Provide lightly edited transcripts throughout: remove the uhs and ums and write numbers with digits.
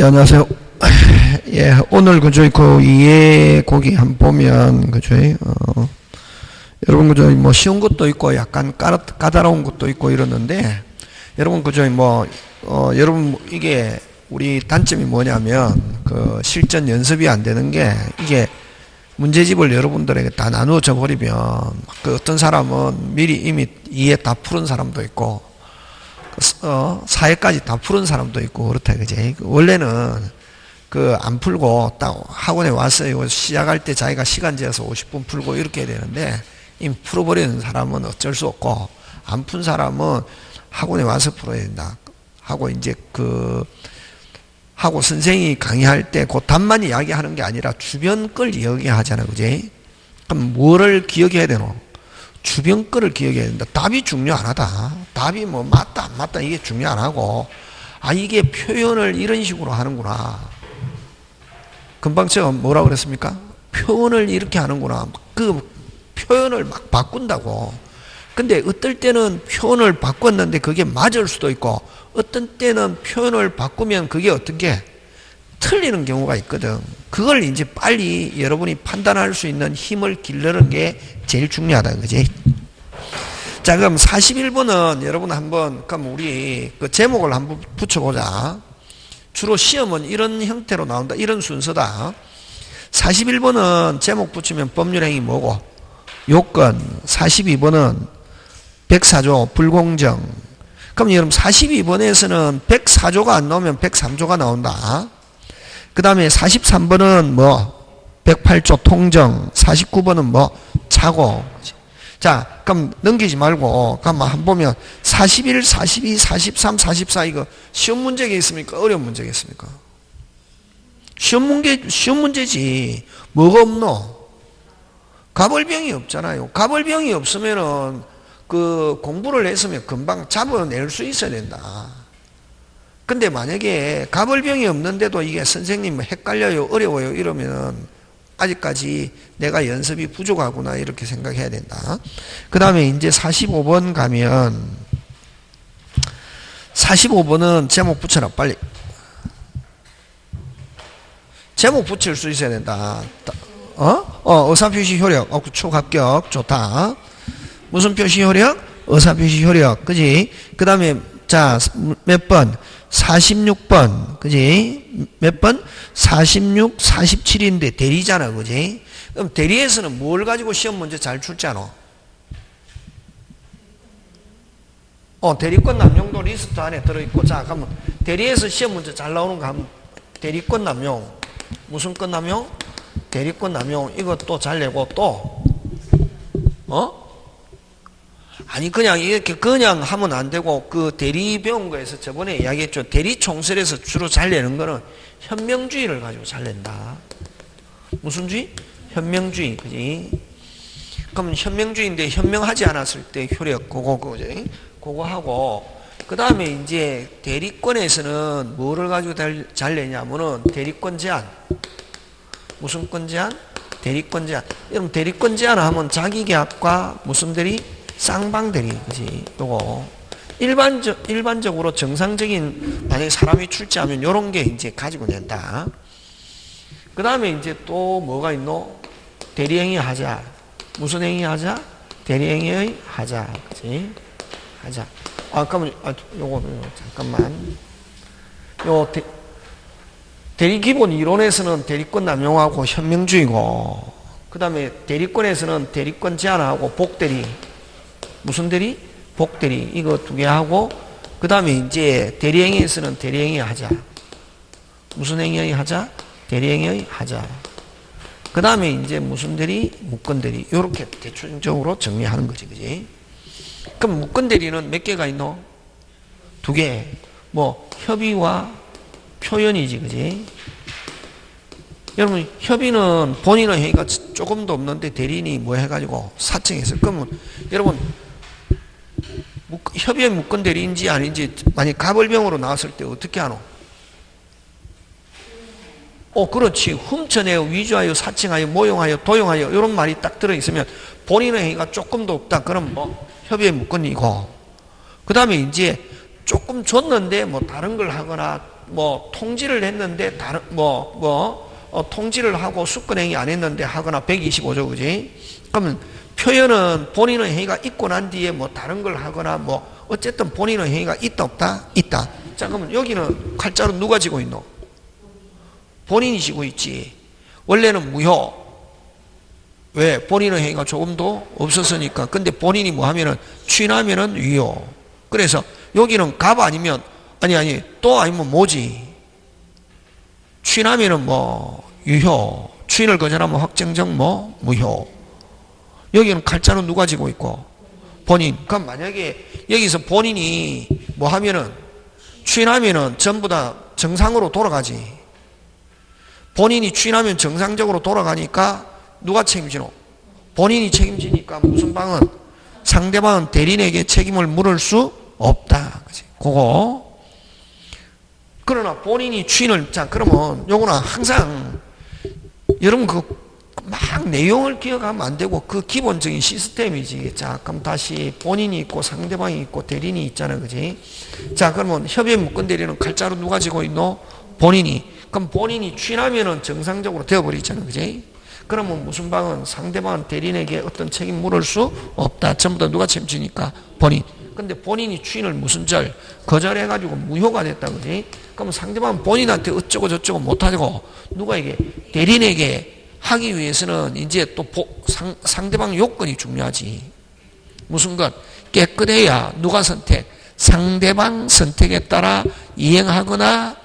예, 안녕하세요. 예, 오늘 그저 그 이해 고기 한번 보면 그저 여러분 그저 뭐 쉬운 것도 있고 약간 까다로운 것도 있고 이러는데 여러분 그저 여러분 이게 우리 단점이 뭐냐면 그 실전 연습이 안 되는 게 이게 문제집을 여러분들에게 다 나누어져 버리면 그 어떤 사람은 미리 이미 이해 다 푸른 사람도 있고 사회까지 다 푸른 사람도 있고 그렇다 그지. 원래는 그 안 풀고 딱 학원에 왔어요. 시작할 때 자기가 시간 재서 50분 풀고 이렇게 해야 되는데 이미 풀어버리는 사람은 어쩔 수 없고 안 푼 사람은 학원에 와서 풀어야 된다 하고 이제 하고 선생이 강의할 때 그 답만 이야기하는 게 아니라 주변 걸 이야기하잖아 그지. 그럼 뭐를 기억해야 되노? 주변 거를 기억해야 된다. 답이 중요 안 하다. 답이 뭐 맞다 안 맞다 이게 중요 안 하고 이게 표현을 이런 식으로 하는구나. 금방 제가 뭐라고 그랬습니까? 표현을 이렇게 하는구나. 그 표현을 막 바꾼다고. 근데 어떨 때는 표현을 바꿨는데 그게 맞을 수도 있고 어떤 때는 표현을 바꾸면 그게 어떻게 틀리는 경우가 있거든. 그걸 이제 빨리 여러분이 판단할 수 있는 힘을 기르는 게 제일 중요하다. 그지? 자, 그럼 41번은 여러분 한번, 그럼 우리 그 제목을 한번 붙여보자. 주로 시험은 이런 형태로 나온다. 이런 순서다. 41번은 제목 붙이면 법률행위 뭐고? 요건. 42번은 104조 불공정. 그럼 여러분 42번에서는 104조가 안 나오면 103조가 나온다. 그 다음에 43번은 뭐 108조 통정, 49번은 뭐 차고. 자, 그럼 넘기지 말고 그럼 한번 보면 41, 42, 43, 44 이거 쉬운 문제가 있습니까? 어려운 문제가 있습니까? 쉬운 문제지. 뭐가 없노? 가벌병이 없잖아요. 가벌병이 없으면은 그 공부를 했으면 금방 잡아낼 수 있어야 된다. 근데 만약에 가벌병이 없는데도 이게 선생님 헷갈려요, 어려워요 이러면 아직까지 내가 연습이 부족하구나 이렇게 생각해야 된다. 그 다음에 이제 45번 가면 45번은 제목 붙여라 빨리. 제목 붙일 수 있어야 된다. 의사표시 효력. 초합격 좋다. 무슨 표시 효력? 의사표시 효력. 그지? 그 다음에 자 몇 번? 46번, 그지? 몇 번? 46, 47인데 대리잖아, 그지? 그럼 대리에서는 뭘 가지고 시험 문제 잘 출제하노? 대리권 남용도 리스트 안에 들어있고, 자, 그러면 대리에서 시험 문제 잘 나오는 거 하면 대리권 남용, 무슨 권 남용? 대리권 남용, 이것도 잘 내고 또, 아니 그냥 이렇게 그냥 하면 안 되고 그 대리 배운 거에서 저번에 이야기했죠. 대리 총설에서 주로 잘 내는 거는 현명주의를 가지고 잘 낸다. 무슨 주의? 현명주의. 그지? 그럼 현명주의인데 현명하지 않았을 때 효력 그거지? 그거 하고 그 다음에 이제 대리권에서는 뭐를 가지고 잘 내냐면은 대리권 제한. 무슨 권 제한? 대리권 제한. 여러분 대리권 제한 하면 자기계약과 무슨 대리? 쌍방대리, 그지? 요거. 일반적으로 정상적인, 만약에 사람이 출제하면 요런 게 이제 가지고 낸다. 그 다음에 이제 또 뭐가 있노? 대리행위 하자. 무슨 행위 하자? 대리행위의 하자. 그지? 하자. 그러면, 요거, 잠깐만. 대리기본 이론에서는 대리권 남용하고 현명주의고, 그 다음에 대리권에서는 대리권 제한하고 복대리. 무슨 대리? 복대리. 이거 두 개 하고, 그 다음에 이제 대리행위에서는 대리행위 하자. 무슨 행위 하자? 대리행위 하자. 그 다음에 이제 무슨 대리? 무건대리. 요렇게 대충적으로 정리하는 거지, 그지? 그럼 무건대리는 몇 개가 있노? 두 개. 뭐, 협의와 표현이지, 그지? 여러분, 협의는 본인의 행위가 조금도 없는데 대리인이 뭐 해가지고 사칭했어요. 그러면, 여러분, 협의의 무건 대리인지 아닌지 만약 가벌병으로 나왔을 때 어떻게 하노? 그렇지. 훔쳐내어, 위조하여, 사칭하여, 모용하여, 도용하여 이런 말이 딱 들어있으면 본인의 행위가 조금도 없다. 그럼 뭐 협의의 무건이고 그 다음에 이제 조금 줬는데 뭐 다른 걸 하거나 뭐 통지를 했는데 다른 통지를 하고 수권행위 안 했는데 하거나 125조 그지? 그러면 표현은 본인의 행위가 있고 난 뒤에 뭐 다른 걸 하거나 뭐 어쨌든 본인의 행위가 있다 없다? 있다. 자 그러면 여기는 칼자루 누가 지고 있노? 본인이 지고 있지. 원래는 무효. 왜? 본인의 행위가 조금도 없었으니까. 근데 본인이 뭐 하면은 취인하면은 유효. 그래서 여기는 갑 아니면 아니 또 아니면 뭐지? 취인하면은 뭐 유효. 취인을 거절하면 확정적 뭐 무효. 여기는 칼자루 누가 지고 있고? 본인. 그럼 만약에 여기서 본인이 뭐 하면은 취인하면은 전부 다 정상으로 돌아가지. 본인이 취인하면 정상적으로 돌아가니까 누가 책임지노? 본인이 책임지니까 무슨 방은? 상대방은 대리인에게 책임을 물을 수 없다. 그치? 그거. 그러나 본인이 취인을, 자, 그러면 요거는 항상 여러분 막 내용을 기억하면 안 되고 그 기본적인 시스템이지. 자, 그럼 다시 본인이 있고 상대방이 있고 대리인이 있잖아. 그지? 자, 그러면 협의에 묶은 대리는 칼자루 누가 지고 있노? 본인이. 그럼 본인이 취인하면은 정상적으로 되어버리잖아. 그지? 그러면 무슨 방은 상대방은 대리인에게 어떤 책임 물을 수 없다. 전부 다 누가 책임지니까? 본인. 근데 본인이 취인을 무슨 절? 거절해가지고 무효가 됐다. 그지? 그러면 상대방은 본인한테 어쩌고 저쩌고 못하고 누가에게? 대리인에게 하기 위해서는 이제 또 상대방 요건이 중요하지. 무슨 것? 깨끗해야 누가 선택? 상대방 선택에 따라 이행하거나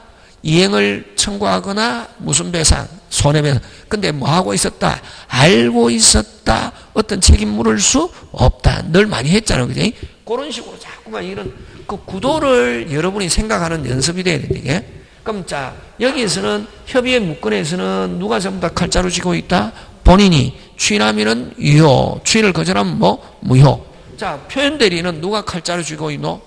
이행을 청구하거나 무슨 배상? 손해배상. 근데 뭐 하고 있었다? 알고 있었다. 어떤 책임 물을 수 없다. 늘 많이 했잖아. 그지? 그런 식으로 자꾸만 이런 그 구도를 여러분이 생각하는 연습이 돼야 되는데 이게. 그럼 자 여기에서는 협의의 문건에서는 누가 전부 다 칼자루 쥐고 있다? 본인이. 취인하면은 유효. 취인을 거절하면 뭐? 무효. 자 표현 대리는 누가 칼자루 쥐고 있노?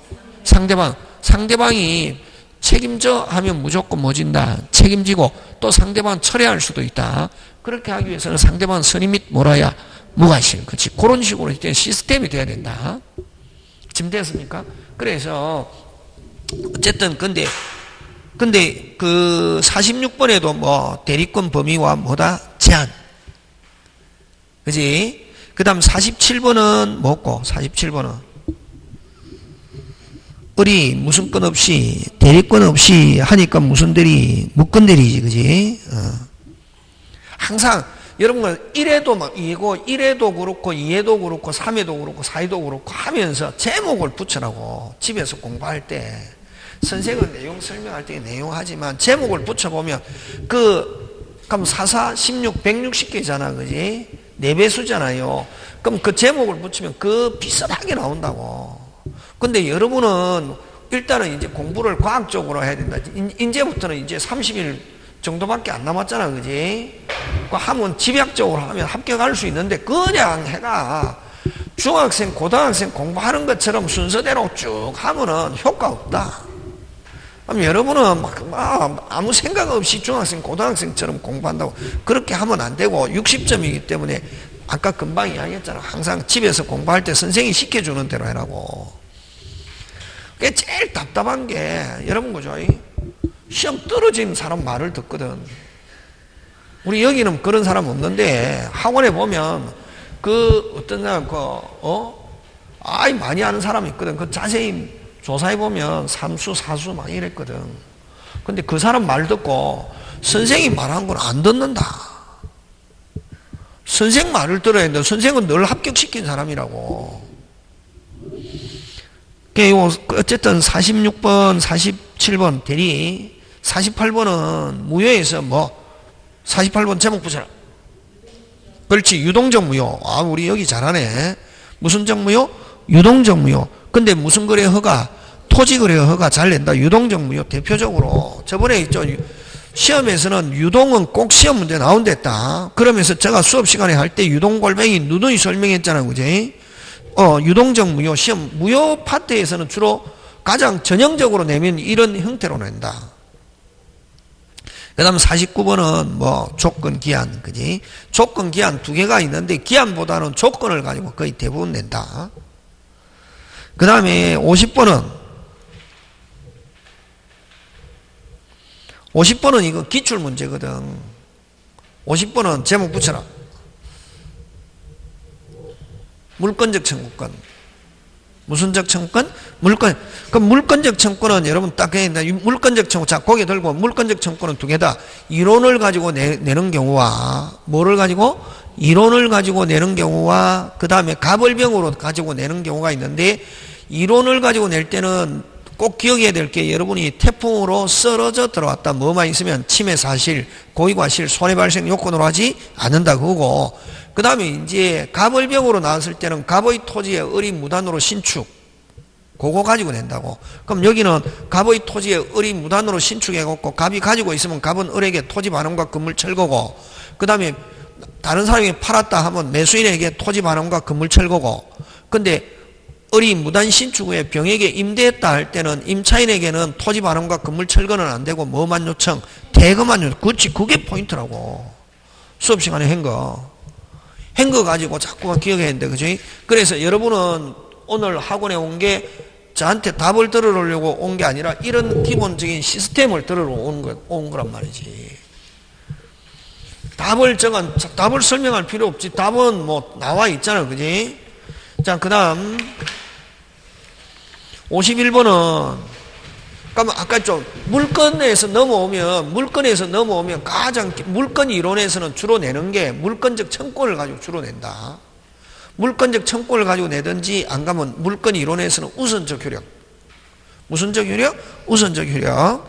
상대방. 상대방이 책임져 하면 무조건 뭐진다? 책임지고 또 상대방 철회할 수도 있다. 그렇게 하기 위해서는 상대방 선의 및 뭐라야? 무과실. 그렇지. 그런 식으로 이제 시스템이 돼야 된다. 지금 됐습니까? 그래서 어쨌든 근데 그 46번에도 뭐 대리권 범위와 뭐다? 제한. 그지? 그 다음 47번은 뭐고? 47번은 의리 무슨 건 없이 대리권 없이 하니까 무슨 대리? 무권 대리지. 그지? 항상 여러분 1에도 막 2고 1에도 그렇고 2에도 그렇고 3에도 그렇고 4에도 그렇고 하면서 제목을 붙여라고. 집에서 공부할 때 선생은 내용 설명할 때 내용하지만 제목을 붙여보면 그럼 44, 16, 160개잖아. 그지? 4배수잖아요. 그럼 그 제목을 붙이면 그 비슷하게 나온다고. 근데 여러분은 일단은 이제 공부를 과학적으로 해야 된다. 이제부터는 이제 30일 정도밖에 안 남았잖아. 그지? 하면 집약적으로 하면 합격할 수 있는데 그냥 해가 중학생, 고등학생 공부하는 것처럼 순서대로 쭉 하면은 효과 없다. 그럼 여러분은 막 아무 생각 없이 중학생, 고등학생처럼 공부한다고 그렇게 하면 안 되고 60점이기 때문에 아까 금방 이야기했잖아. 항상 집에서 공부할 때 선생님이 시켜주는 대로 해라고. 그게 제일 답답한 게 여러분 그죠? 시험 떨어진 사람 말을 듣거든. 우리 여기는 그런 사람 없는데 학원에 보면 그 어떤 사람 아이 많이 아는 사람이 있거든. 그 자세히 조사해 보면 삼수, 사수 막 이랬거든. 근데 그 사람 말 듣고 선생이 말한 건 안 듣는다. 선생 말을 들어야 되는데 선생은 늘 합격시킨 사람이라고. 어쨌든 46번, 47번 대리, 48번은 무효에서 뭐 48번 제목 붙여라. 그렇지. 유동적 무효. 아 우리 여기 잘하네. 무슨 적 무효? 유동적 무효. 근데 무슨 거래 허가? 토지 거래 허가 잘 낸다. 유동적 무효 대표적으로 저번에 있죠. 시험에서는 유동은 꼭 시험 문제 나온댔다. 그러면서 제가 수업 시간에 할 때 유동골뱅이 누누이 설명했잖아. 그지? 유동적 무효 시험 무효 파트에서는 주로 가장 전형적으로 내면 이런 형태로 낸다. 그 다음 49번은 뭐 조건 기한. 그지? 조건 기한 2개가 있는데 기한보다는 조건을 가지고 거의 대부분 낸다. 그 다음에 50번은 50번은 이거 기출 문제거든. 50번은 제목 붙여라. 물권적 청구권. 무슨적 청구권? 물권. 그럼 물권적 청구권은 여러분 딱 물권적 청구. 자, 고개 들고 물권적 청구권은 두 개다. 이론을 가지고 내는 경우와 뭐를 가지고? 이론을 가지고 내는 경우와 그 다음에 가벌병으로 가지고 내는 경우가 있는데 이론을 가지고 낼 때는 꼭 기억해야 될 게 여러분이 태풍으로 쓰러져 들어왔다. 뭐만 있으면 침해 사실, 고의 과실, 손해 발생 요건으로 하지 않는다 그거고 그 다음에 이제 갑을병으로 나왔을 때는 갑의 토지에 을이 무단으로 신축 그거 가지고 낸다고. 그럼 여기는 갑의 토지에 을이 무단으로 신축해갖고 갑이 가지고 있으면 갑은 을에게 토지 반환과 건물 철거고 그 다음에 다른 사람이 팔았다 하면 매수인에게 토지 반환과 건물 철거고 근데 을이 무단 신축 후에 병에게 임대했다 할 때는 임차인에게는 토지 반환과 건물 철거는 안 되고 뭐만 요청? 대금만 요청. 그렇지 그게 포인트라고. 수업 시간에 한 거 가지고 자꾸만 기억해야 되는데 그지? 그래서 여러분은 오늘 학원에 온 게 저한테 답을 들으려고 온 게 아니라 이런 기본적인 시스템을 들으러 온 거란 말이지. 답을 설명할 필요 없지. 답은 뭐 나와 있잖아 그지? 자 그 다음 51번은 그러니까 아까 좀 물건에서 넘어오면 가장 물건 이론에서는 주로 내는 게 물건적 청구권을 가지고 주로 낸다. 물건적 청구권을 가지고 내든지 안 가면 물건 이론에서는 우선적 효력. 무슨적 효력? 우선적 효력.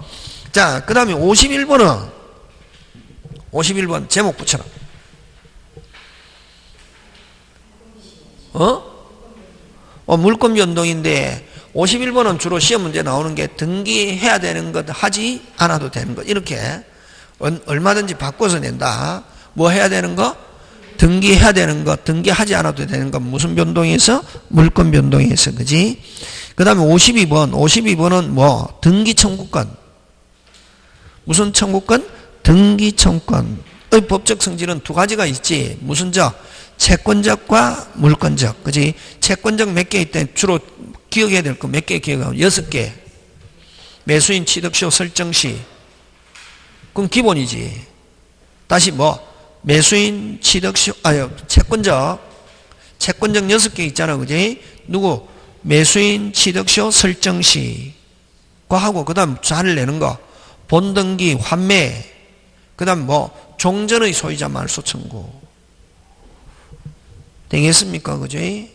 자, 그 다음에 51번은 51번 제목 붙여라. 물권 변동인데 51번은 주로 시험 문제 나오는 게 등기해야 되는 것 하지 않아도 되는 것 이렇게 얼마든지 바꿔서 낸다. 뭐 해야 되는 거? 등기해야 되는 것 등기하지 않아도 되는 것 무슨 변동에서? 물권 변동에서 그지? 그 다음에 52번은 뭐? 등기 청구권. 무슨 청구권? 등기 청구권의 법적 성질은 두 가지가 있지. 무슨 적? 채권적과 물권적. 그지? 채권적 몇 개 있대? 주로 기억해야 될 거 몇 개 기억하면 6개. 매수인 취득쇼 설정시. 그건 기본이지. 다시 뭐? 매수인 취득쇼, 채권적 6개 있잖아. 그지? 누구? 매수인 취득쇼 설정시. 그거 하고, 그 다음 자를 내는 거. 본등기, 환매. 그 다음 뭐? 종전의 소유자 말소 청구. 되겠습니까? 그지?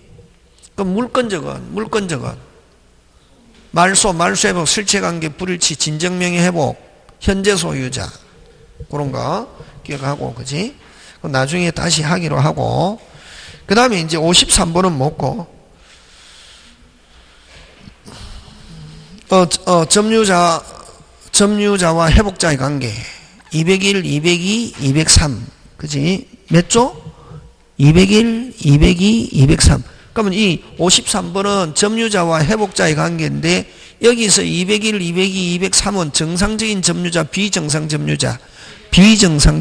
그 물권적은 말소 회복, 실체관계 불일치, 진정명의 회복, 현재 소유자 그런 거 기억하고 그지? 그럼 나중에 다시 하기로 하고 그 다음에 이제 53번은 뭐고? 점유자와 회복자의 관계 201, 202, 203 그지? 몇 조? 201, 202, 203 그러면 이 53번은 점유자와 회복자의 관계인데 여기서 201, 202, 203은 정상적인 점유자, 비정상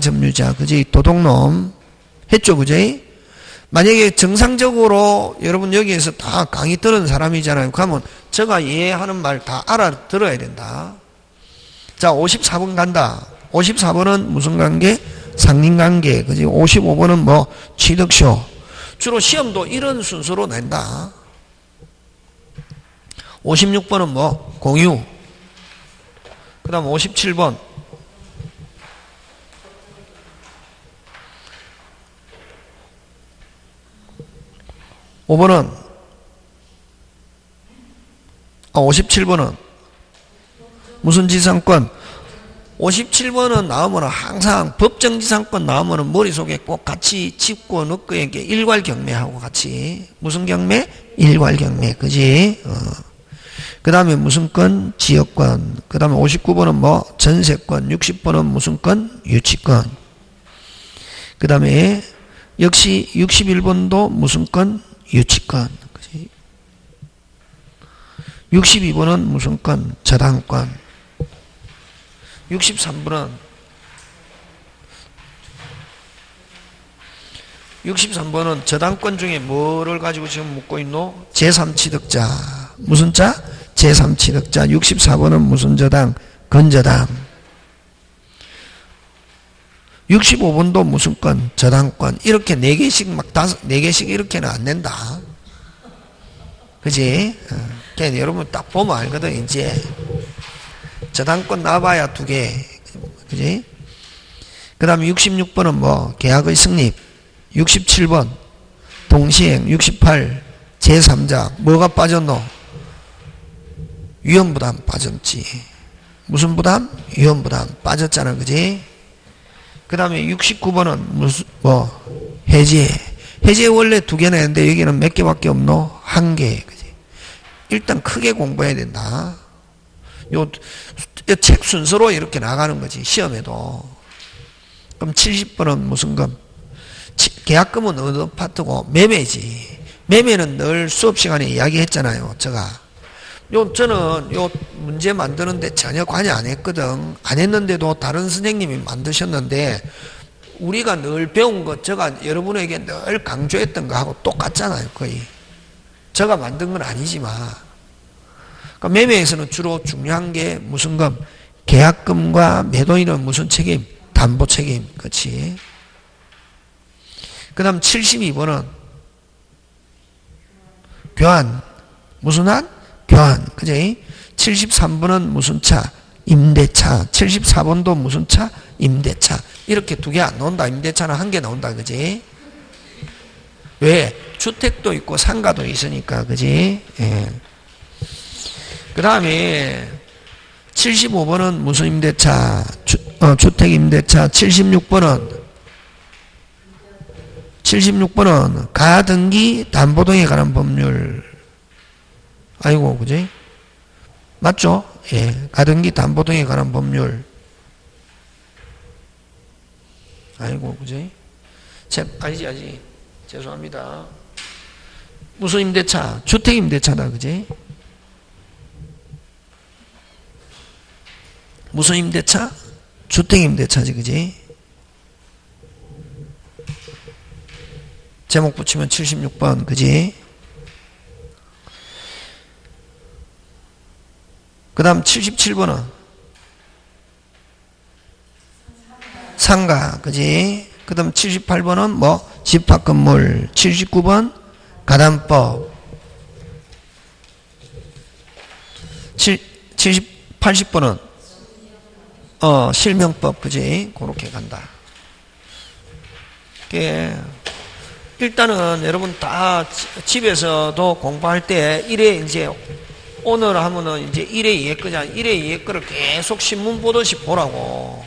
점유자 그지? 도둑놈 했죠 그지? 만약에 정상적으로 여러분 여기에서 다 강의 들은 사람이잖아요. 그러면 제가 얘하는 말 다 알아들어야 된다. 자 54번 간다. 54번은 무슨 관계? 상린관계 그지? 55번은 뭐? 취득쇼 주로 시험도 이런 순서로 낸다. 56번은 뭐? 공유. 그 다음 57번. 57번은 무슨 지상권? 57번은 나오면 항상 법정지상권 나오면 머릿속에 꼭 같이 짚고 넣고 이게 일괄경매하고 같이 무슨 경매? 일괄경매 그지? 그 다음에 무슨 건? 지역권. 그 다음에 59번은 뭐? 전세권. 60번은 무슨 건? 유치권. 그 다음에 역시 61번도 무슨 건? 유치권. 그지? 62번은 무슨 건? 저당권. 63번은 저당권 중에 뭐를 가지고 지금 묻고 있노? 제3취득자. 무슨 자? 제3취득자. 64번은 무슨 저당? 건저당. 65번도 무슨 건, 저당권. 이렇게 4개씩 막 4개씩 이렇게는 안 낸다. 그지? 그냥 여러분 딱 보면 알거든, 이제. 저당권 나와봐야 2개. 그지? 그 다음에 66번은 뭐, 계약의 성립. 67번, 동시행. 68, 제3자. 뭐가 빠졌노? 위험부담 빠졌지. 무슨 부담? 위험부담 빠졌잖아. 그지? 그 다음에 69번은 무슨, 해제. 해제 원래 2개나 했는데 여기는 몇 개밖에 없노? 1개. 그지? 일단 크게 공부해야 된다. 요 책 순서로 이렇게 나가는 거지. 시험에도. 그럼 70번은 무슨 금? 계약금은 어느 파트고? 매매지. 매매는 늘 수업 시간에 이야기했잖아요. 저는 요 문제 만드는데 전혀 관여 안 했거든. 안 했는데도 다른 선생님이 만드셨는데 우리가 늘 배운 것 제가 여러분에게 늘 강조했던 거하고 똑같잖아요. 거의. 제가 만든 건 아니지만. 그러니까 매매에서는 주로 중요한 게 무슨 금? 계약금과 매도인은 무슨 책임? 담보 책임. 그렇지. 그 다음 72번은 교환. 무슨 한? 교환. 그지? 73번은 무슨 차? 임대차. 74번도 무슨 차? 임대차. 이렇게 2개 안 나온다. 임대차는 1개 나온다. 그지? 왜? 주택도 있고 상가도 있으니까. 그지? 예. 그 다음에 75번은 무슨 임대차? 주택 임대차. 76번은 가등기 담보등에 관한 법률. 아이고, 그지? 맞죠? 예. 가등기 담보등에 관한 법률. 아이고, 그지? 아니지. 죄송합니다. 무슨 임대차? 주택 임대차다, 그지? 무슨 임대차? 주택 임대차지, 그지? 제목 붙이면 76번, 그지? 그 다음 77번은 상가, 그지? 그 다음 78번은 뭐? 집합건물. 79번 가담법. 80번은 실명법, 그지? 그렇게 간다. 일단은 여러분 다 집에서도 공부할 때 이제 오늘 하면은 이제 1회 2회 거잖아. 1회 2회 거를 계속 신문 보듯이 보라고.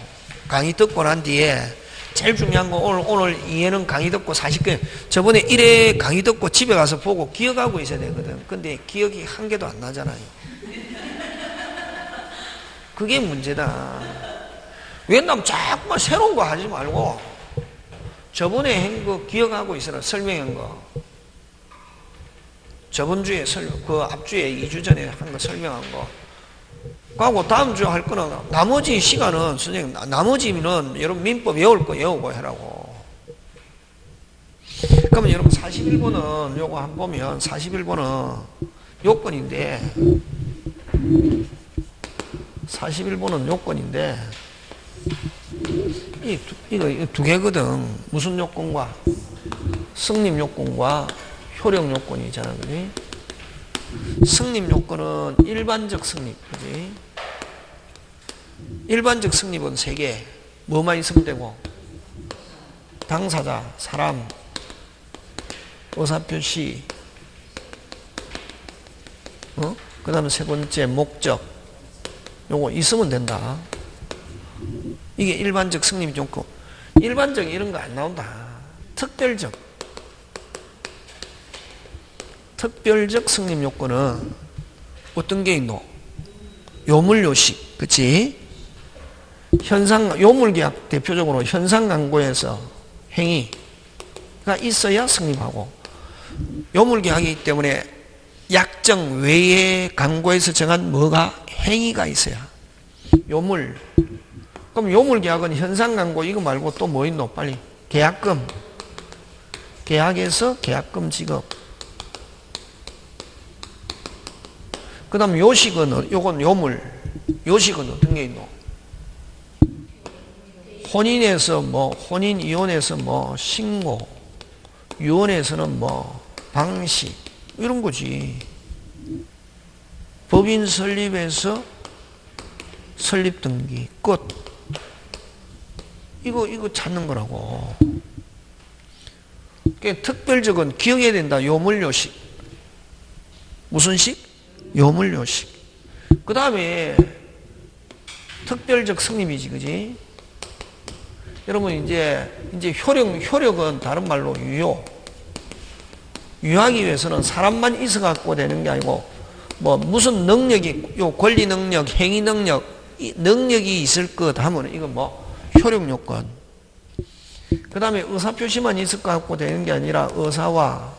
강의 듣고 난 뒤에 제일 중요한 거 오늘 2회는 강의 듣고 40개. 저번에 1회 강의 듣고 집에 가서 보고 기억하고 있어야 되거든. 근데 기억이 한 개도 안 나잖아요. 그게 문제다. 왜냐면 자꾸만 새로운 거 하지 말고 저번에 한 거 기억하고 있어라. 설명한 거. 저번 주에 그 앞주에 2주 전에 한 거 설명한 거. 그리고 다음 주에 할 거는 나머지 시간은 선생님 나머지는 여러분 민법 외울 거 외우고 해라고. 그러면 여러분 41번은 요거 한번 보면 41번은 요건인데 41번은 요건인데 이거 2개거든. 무슨 요건과? 성립 요건과 효력 요건이잖아. 그지? 성립 요건은 일반적 성립. 그지? 일반적 성립은 3개. 뭐만 있으면 되고? 당사자, 사람, 의사표시, 그 다음에 3번째 목적. 요거 있으면 된다. 이게 일반적 성립 요건. 일반적 이런 거 안 나온다. 특별적 성립 요건은 어떤 게 있노? 요물요식, 그치? 요물계약 대표적으로 현상광고에서 행위가 있어야 성립하고, 요물계약이기 때문에 약정 외에 광고에서 정한 뭐가? 행위가 있어야. 요물. 그럼 요물계약은 현상광고 이거 말고 또 뭐 있노? 빨리. 계약금. 계약에서 계약금 지급. 그 다음 요식은, 요건 요물. 요식은 어떤 게 있노? 혼인에서 뭐, 혼인 이혼에서 뭐, 신고, 유언에서는 뭐, 방식, 이런 거지. 법인 설립에서 설립 등기, 끝. 이거 찾는 거라고. 특별적은 기억해야 된다. 요물요식. 무슨 식? 요물요식. 그 다음에 특별적 승립이지, 그지? 여러분, 이제 효력은 다른 말로 유효. 유효하기 위해서는 사람만 있어갖고 되는 게 아니고, 뭐, 무슨 능력이, 요 권리 능력, 행위 능력, 능력이 있을 것 하면, 이건 뭐, 효력 요건. 그 다음에 의사표시만 있을 것 같고 되는 게 아니라, 의사와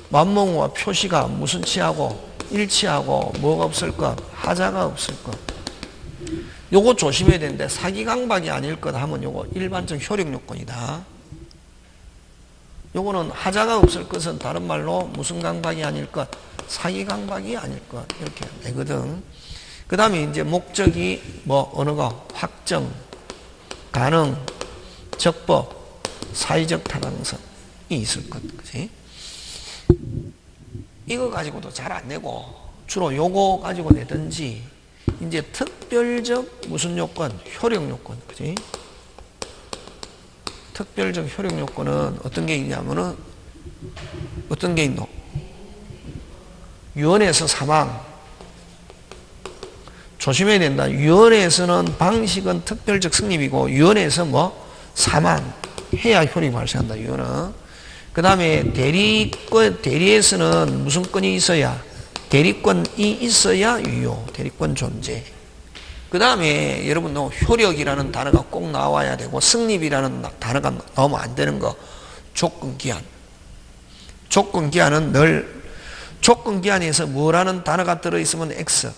만몽과 표시가 무슨 치하고, 일치하고, 뭐가 없을 것, 하자가 없을 것. 요거 조심해야 되는데, 사기강박이 아닐 것 하면 요거 일반적 효력 요건이다. 요거는 하자가 없을 것은 다른 말로 무슨 강박이 아닐 것, 사기강박이 아닐 것, 이렇게 되거든. 그 다음에 이제 목적이 뭐, 어느 거, 확정, 가능, 적법, 사회적 타당성이 있을 것, 그지? 이거 가지고도 잘 안 내고, 주로 요거 가지고 내든지, 이제 특별적 무슨 요건? 효력 요건, 그지? 특별적 효력 요건은 어떤 게 있냐면은, 어떤 게 있노? 유언에서 사망. 조심해야 된다. 유언에서는 방식은 특별적 승립이고, 유언에서 뭐? 사망. 해야 효력이 발생한다, 유언은. 그 다음에 대리에서는 무슨 건이 있어야? 대리권이 있어야 유효. 대리권 존재. 그 다음에 여러분 효력이라는 단어가 꼭 나와야 되고, 승립이라는 단어가 나오면 안 되는 거. 조건기한. 조건기한은 늘 조건기한에서 뭐라는 단어가 들어있으면 X.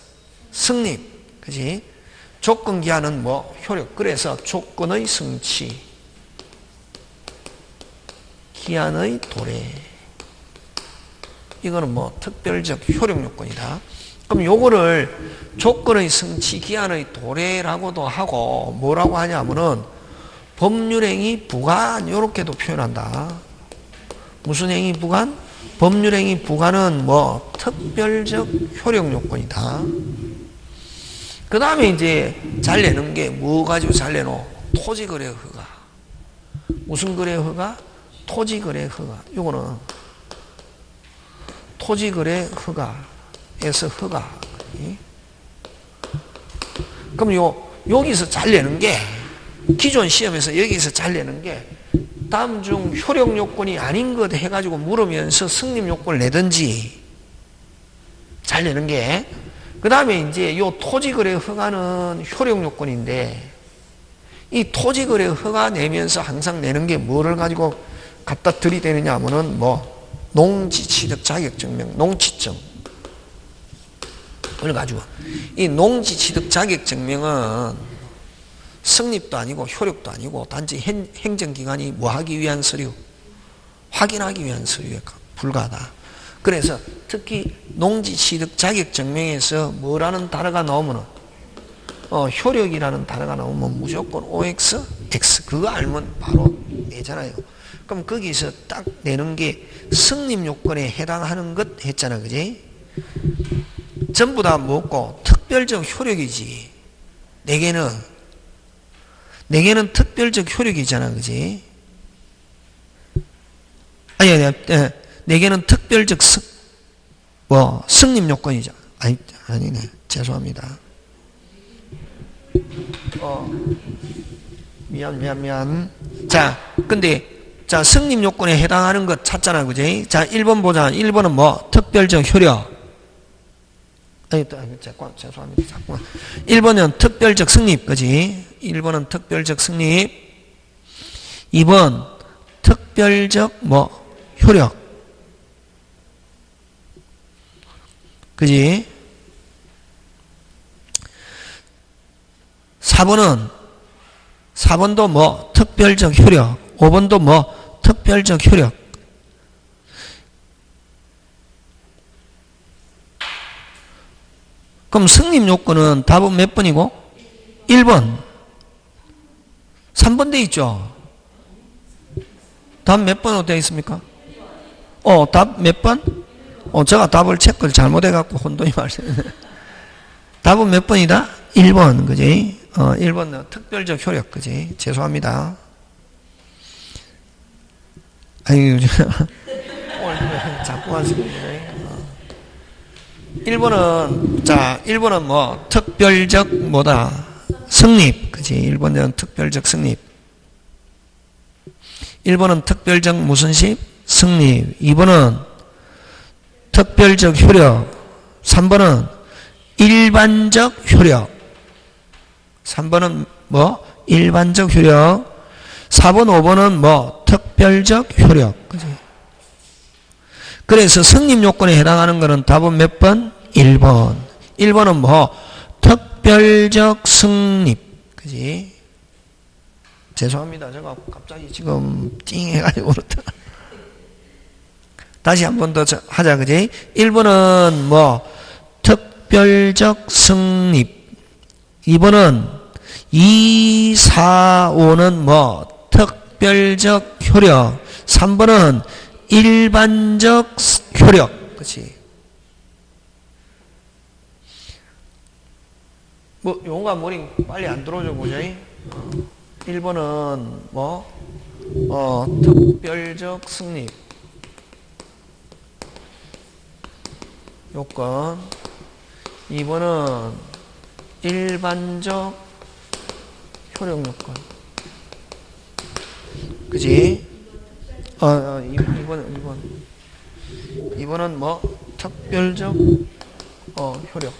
승립. 그지? 조건기한은 뭐? 효력. 그래서 조건의 성취. 기한의 도래. 이거는 뭐 특별적 효력 요건이다. 그럼 요거를 조건의 성취, 기한의 도래라고도 하고 뭐라고 하냐면은 법률행위 부관 요렇게도 표현한다. 무슨 행위 부관? 법률행위 부관은 뭐 특별적 효력 요건이다. 그 다음에 이제 잘 내는 게 뭐 가지고 잘 내노? 토지거래 허가. 무슨 거래 허가? 토지거래 허가. 요거는 토지거래 허가에서 허가. 그럼 여기서 잘 내는 게, 기존 시험에서 여기서 잘 내는 게, 다음 중 효력 요건이 아닌 것 해가지고 물으면서 승립 요건을 내든지, 잘 내는 게, 그 다음에 이제 요 토지거래 허가는 효력 요건인데, 이 토지거래 허가 내면서 항상 내는 게 뭐를 가지고 갖다 들이대느냐 하면은 뭐, 농지취득 자격증명, 농취증. 을 가지고. 이 농지취득 자격증명은 승립도 아니고 효력도 아니고 단지 행정기관이 뭐 하기 위한 서류? 확인하기 위한 서류에 불과하다. 그래서 특히 농지취득 자격증명에서 뭐라는 단어가 나오면은, 효력이라는 단어가 나오면 무조건 OX, X. 그거 알면 바로 내잖아요. 그럼 거기서 딱 내는 게 승립 요건에 해당하는 것 했잖아, 그지? 전부 다 뭐고 특별적 효력이지. 네 개는 특별적 효력이잖아, 그지? 아니, 네 개는 특별적 승립 요건이죠. 아니네. 죄송합니다. 미안. 자, 자, 승립 요건에 해당하는 것 찾잖아, 그지? 자, 1번 보자. 1번은 뭐? 특별적 효력. 죄송합니다. 자꾸만. 1번은 특별적 승립, 그지? 1번은 특별적 승립. 2번, 특별적 효력. 그지? 4번도 특별적 효력. 5번도 특별적 효력. 그럼 승립 요건은 답은 몇 번이고? 1번. 3번 돼 있죠? 답 몇 번으로 되어 있습니까? 답 몇 번? 제가 답을 체크를 잘못해갖고 혼돈이 발생했네. 답은 몇 번이다? 1번, 그지? 1번 특별적 효력, 그지? 죄송합니다. 아유, 오늘 자꾸 하시네. 1번은 뭐, 특별적 뭐다? 성립, 그지? 1번은 특별적 성립. 1번은 특별적 무슨 십? 성립. 2번은 특별적 효력. 3번은 일반적 효력. 3번은 뭐? 일반적 효력. 4번, 5번은 뭐? 특별적 효력. 그지? 그래서 성립 요건에 해당하는 것은 답은 몇 번? 1번. 1번은 뭐? 특별적 성립. 그지? 죄송합니다. 제가 갑자기 지금 찡 해가지고 그렇다. 다시 한 번 더 하자. 그지? 1번은 뭐? 특별적 성립. 2번은 2, 4, 5는 뭐? 특별적 효력. 3번은 일반적 효력. 그치? 뭐, 용과 머리 빨리 안 들어오죠, 보자. 1번은 뭐? 특별적 성립. 요건. 2번은 일반적 효력 요건. 그지? 2번은 뭐? 특별적, 효력.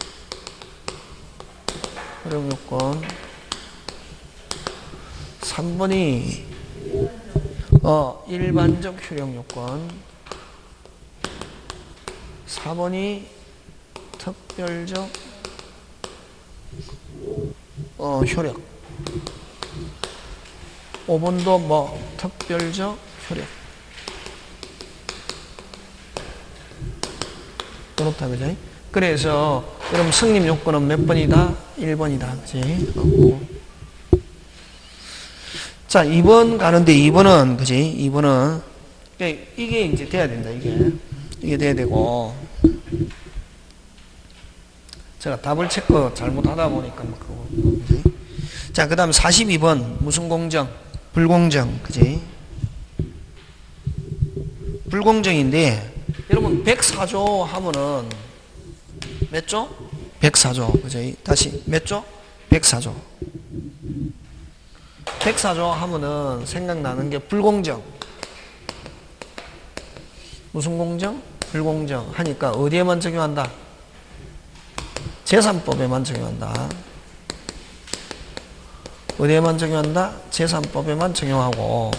효력 요건. 3번이, 일반적 효력 요건. 4번이 특별적, 효력. 5번도 뭐, 특별적 효력. 그렇다, 그지? 그래서, 여러분, 성립 요건은 몇 번이다? 1번이다, 그지? 자, 2번 가는데, 2번은, 그지? 2번은, 이게 이제 돼야 된다, 이게 돼야 되고, 제가 답을 체크 잘못하다 보니까, 그지? 자, 그 다음 42번, 무슨 공정? 불공정, 그지? 불공정인데, 여러분, 104조 하면은, 몇 조? 104조, 그지? 다시, 몇 조? 104조. 104조 하면은 생각나는 게 불공정. 무슨 공정? 불공정. 하니까 어디에만 적용한다? 재산법에만 적용한다. 어디에만 적용한다? 재산법에만 적용하고.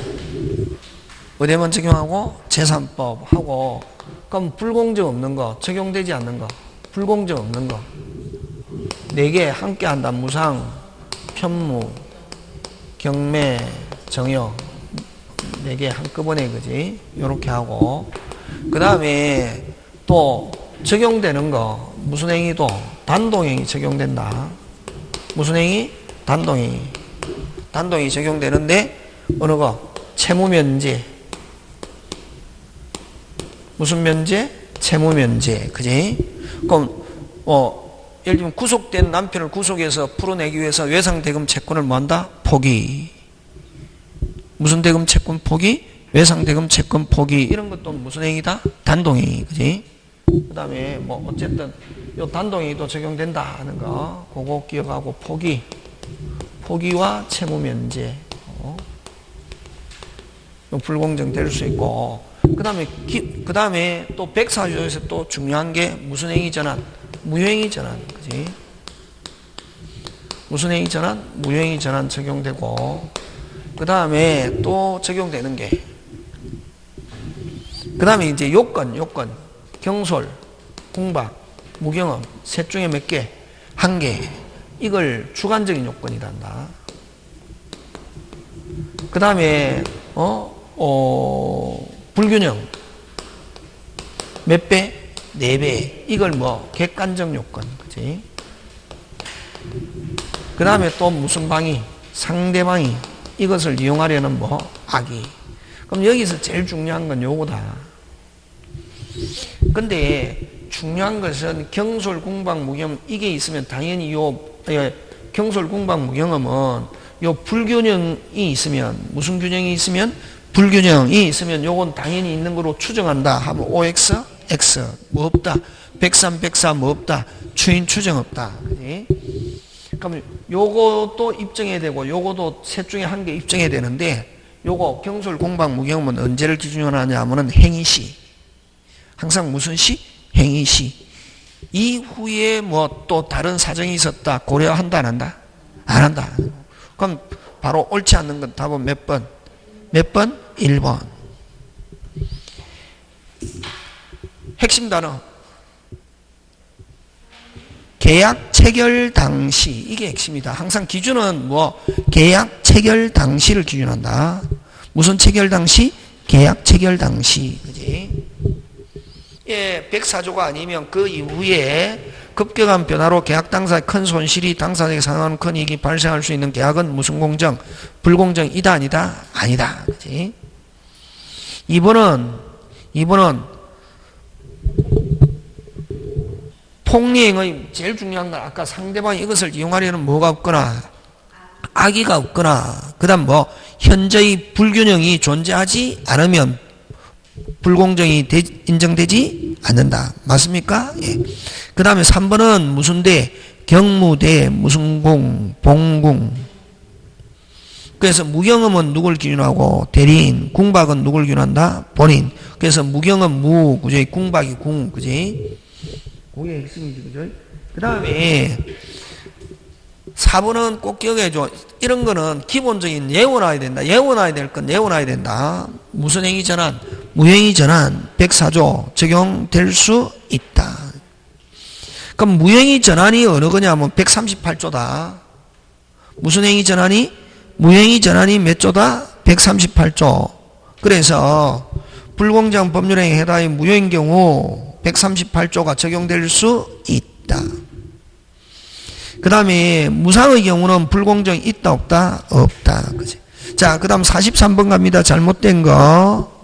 어디에만 적용하고? 재산법하고. 그럼 불공정 없는 거, 적용되지 않는 거, 불공정 없는 거. 4개 함께 한다. 무상, 편무, 경매, 정여. 4개 한꺼번에, 그지? 요렇게 하고. 그 다음에 또 적용되는 거, 무슨 행위도 단동행위 적용된다. 무슨 행위? 단동행위. 단동행위 적용되는데, 어느 거? 채무면제. 무슨 면제? 채무면제. 그지? 그럼, 예를 들면 구속된 남편을 구속해서 풀어내기 위해서 외상대금 채권을 뭐 한다? 포기. 무슨 대금 채권 포기? 외상대금 채권 포기. 이런 것도 무슨 행위다? 단동행위. 그지? 그 다음에 뭐 어쨌든 요 단동행위도 적용된다 하는 거 그거 기억하고 포기. 포기와 채무면제. 불공정 될 수 있고. 그 다음에 또 104조에서 또 중요한 게 무슨 행위 전환? 무효행위 전환. 그지? 무슨 행위 전환? 무효행위 전환 적용되고. 그 다음에 또 적용되는 게. 그 다음에 이제 요건. 경솔, 공박, 무경험. 셋 중에 몇 개? 1개. 이걸 주관적인 요건이라 한다. 그 다음에, 불균형. 몇 배? 4배. 이걸 뭐, 객관적 요건. 그지? 그 다음에 또 무슨 방위? 상대방위. 이것을 이용하려는 뭐 악이. 그럼 여기서 제일 중요한 건 요거다. 근데 중요한 것은 경솔궁박무경 이게 있으면 당연히 경솔궁박무경음은 요 불균형이 있으면 무슨 균형이 있으면 불균형이 있으면 요건 당연히 있는 거로 추정한다 하면 OX X 뭐 없다 103 104 뭐 없다 추인 추정 없다. 그지? 그럼 요것도 입증해야 되고 요것도 셋 중에 한 개 입증해야 되는데 요거 경솔궁박무경음은 언제를 기준으로 하냐 하면은 행위시 항상 무슨 시? 행위시 이후에 뭐 또 다른 사정이 있었다 고려한다 안 한다? 안 한다. 그럼 바로 옳지 않는 건 답은 몇 번? 몇 번? 1번. 핵심 단어 계약 체결 당시 이게 핵심이다. 항상 기준은 뭐 계약 체결 당시를 기준한다. 무슨 체결 당시? 계약 체결 당시. 그지? 예, 104조가 아니면 그 이후에 급격한 변화로 계약 당사의 큰 손실이 당사자에게 상당한 큰 이익이 발생할 수 있는 계약은 무슨 공정? 불공정이다 아니다? 아니다. 그지? 2번은 폭리행의 제일 중요한 건 아까 상대방이 이것을 이용하려는 뭐가 없거나 악의가 없거나 그 다음 뭐 현재의 불균형이 존재하지 않으면 불공정이 인정되지 않는다. 맞습니까? 예. 그 다음에 3번은 무슨 대? 경무대, 무슨 공, 봉궁. 그래서 무경음은 누굴 기준하고 대리인, 궁박은 누굴 기준한다? 본인. 그래서 무경은 무, 그지? 궁박이 궁, 그지? 그게 핵심이지, 그죠? 그 다음에 4번은 꼭 기억해줘. 이런 거는 기본적인 예원해야 된다. 예원해야 될 건 예원해야 된다. 무슨 행위 전환? 무행위 전환 104조 적용될 수 있다. 그럼 무행위 전환이 어느 거냐면 138조다. 무슨 행위 전환이? 무행위 전환이 몇 조다? 138조. 그래서 불공정 법률행위 해당의 무효인 경우 138조가 적용될 수 있다. 그 다음에 무상의 경우는 불공정이 있다 없다? 없다. 그치? 자, 그 다음 43번 갑니다. 잘못된 거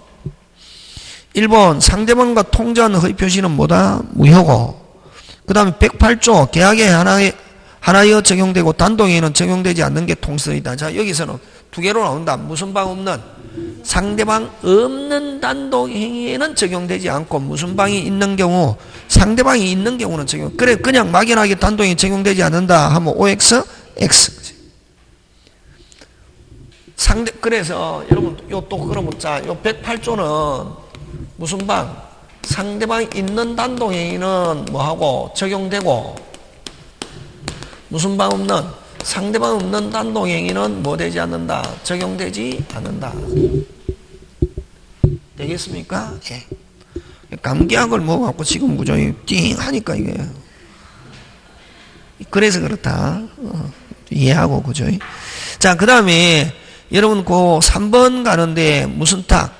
1번 상대방과 통지한 허위 표시는 뭐다? 무효고 그 다음에 108조 계약에 하나여 적용되고 단독행위는 적용되지 않는 게 통설이다. 자, 여기서는 두 개로 나온다. 무슨 방 없는? 상대방 없는 단독행위에는 적용되지 않고 무슨 방이 있는 경우? 상대방이 있는 경우는 적용. 그래 그냥 막연하게 단독행위 적용되지 않는다 하면 OX, X. 그래서 여러분 요 또 그러면 자, 요 108조는 무슨 방? 상대방이 있는 단독행위는 뭐하고 적용되고 무슨 방 없는? 상대방 없는 단독행위는 뭐 되지 않는다? 적용되지 않는다. 되겠습니까? 예. 감기약을 먹어갖고 지금 그저 띵 하니까 이게 그래서 그렇다. 이해하고 그죠? 자, 그 다음에 여러분 그 3번 가는데 무슨 탁?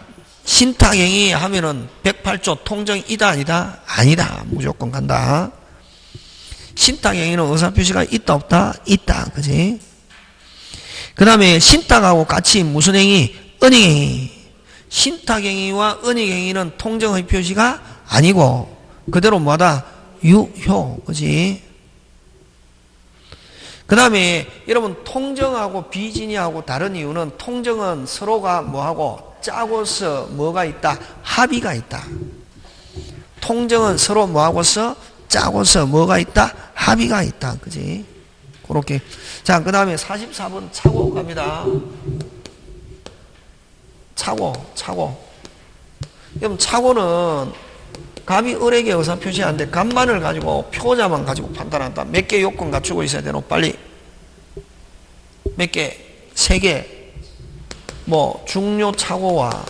신탁행위 하면은 108조 통정이다 아니다? 아니다. 무조건 간다. 신탁행위는 의사표시가 있다 없다? 있다. 그지? 그 다음에 신탁하고 같이 무슨 행위? 은행행위. 신탁행위와 은행행위는 통정의 표시가 아니고 그대로 뭐다? 유효. 그지? 그 다음에 여러분 통정하고 비진이하고 다른 이유는 통정은 서로가 뭐하고 짜고서 뭐가 있다? 합의가 있다. 통정은 서로 뭐하고서 짜고서 뭐가 있다? 합의가 있다. 그지? 그렇게. 자, 그 다음에 44번 차고 갑니다. 차고. 그럼 차고는 갑이 을에게 의사표시하는데 갑만을 가지고 표자만 가지고 판단한다. 몇 개 요건 갖추고 있어야 되노? 빨리. 몇 개? 3개. 뭐 중요 차고와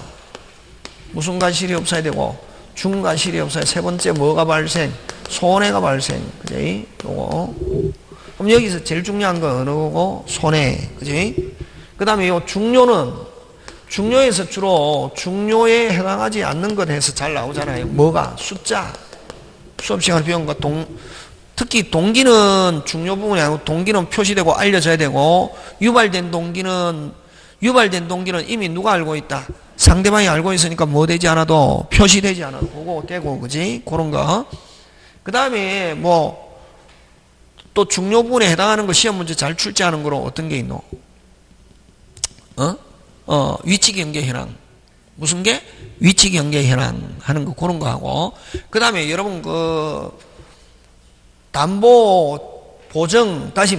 무슨 과실이 없어야 되고 중과실이 없어야 세 번째 뭐가 발생? 손해가 발생. 그지? 요거. 그럼 여기서 제일 중요한 건 어느 거고? 손해. 그지? 그 다음에 요 중요는 중요에서 주로 중요에 해당하지 않는 것 해서 잘 나오잖아요. 뭐가? 숫자. 수업 시간에 배운 거 특히 동기는 중요 부분이 아니고 동기는 표시되고 알려져야 되고 유발된 동기는 유발된 동기는 이미 누가 알고 있다? 상대방이 알고 있으니까 뭐 되지 않아도 표시되지 않아도 그거 되고, 그지? 그런 거. 그 다음에 뭐 또 중요 부분에 해당하는 거 시험 문제 잘 출제하는 거로 어떤 게 있노? 위치 경계 현황. 무슨 게? 위치 경계 현황 하는 거, 그런 거 하고. 그 다음에 여러분 담보 보정, 다시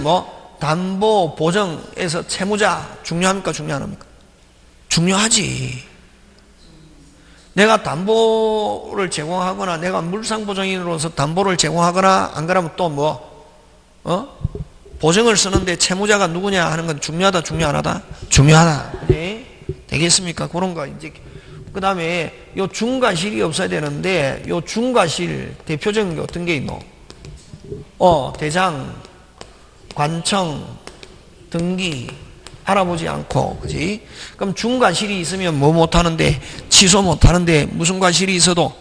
담보 보정에서 채무자 중요합니까? 중요 안 합니까? 중요하지. 내가 담보를 제공하거나 내가 물상보증인으로서 담보를 제공하거나 안 그러면 또 보증을 쓰는데 채무자가 누구냐 하는 건 중요하다, 중요 안 하다? 중요하다. 네? 되겠습니까? 그런 거. 이제 그 다음에 요 중과실이 없어야 되는데 요 중과실 대표적인 게 어떤 게 있노? 대장, 관청, 등기 알아보지 않고, 그지? 그럼 중과실이 있으면 뭐 못하는데? 취소 못하는데, 무슨 과실이 있어도,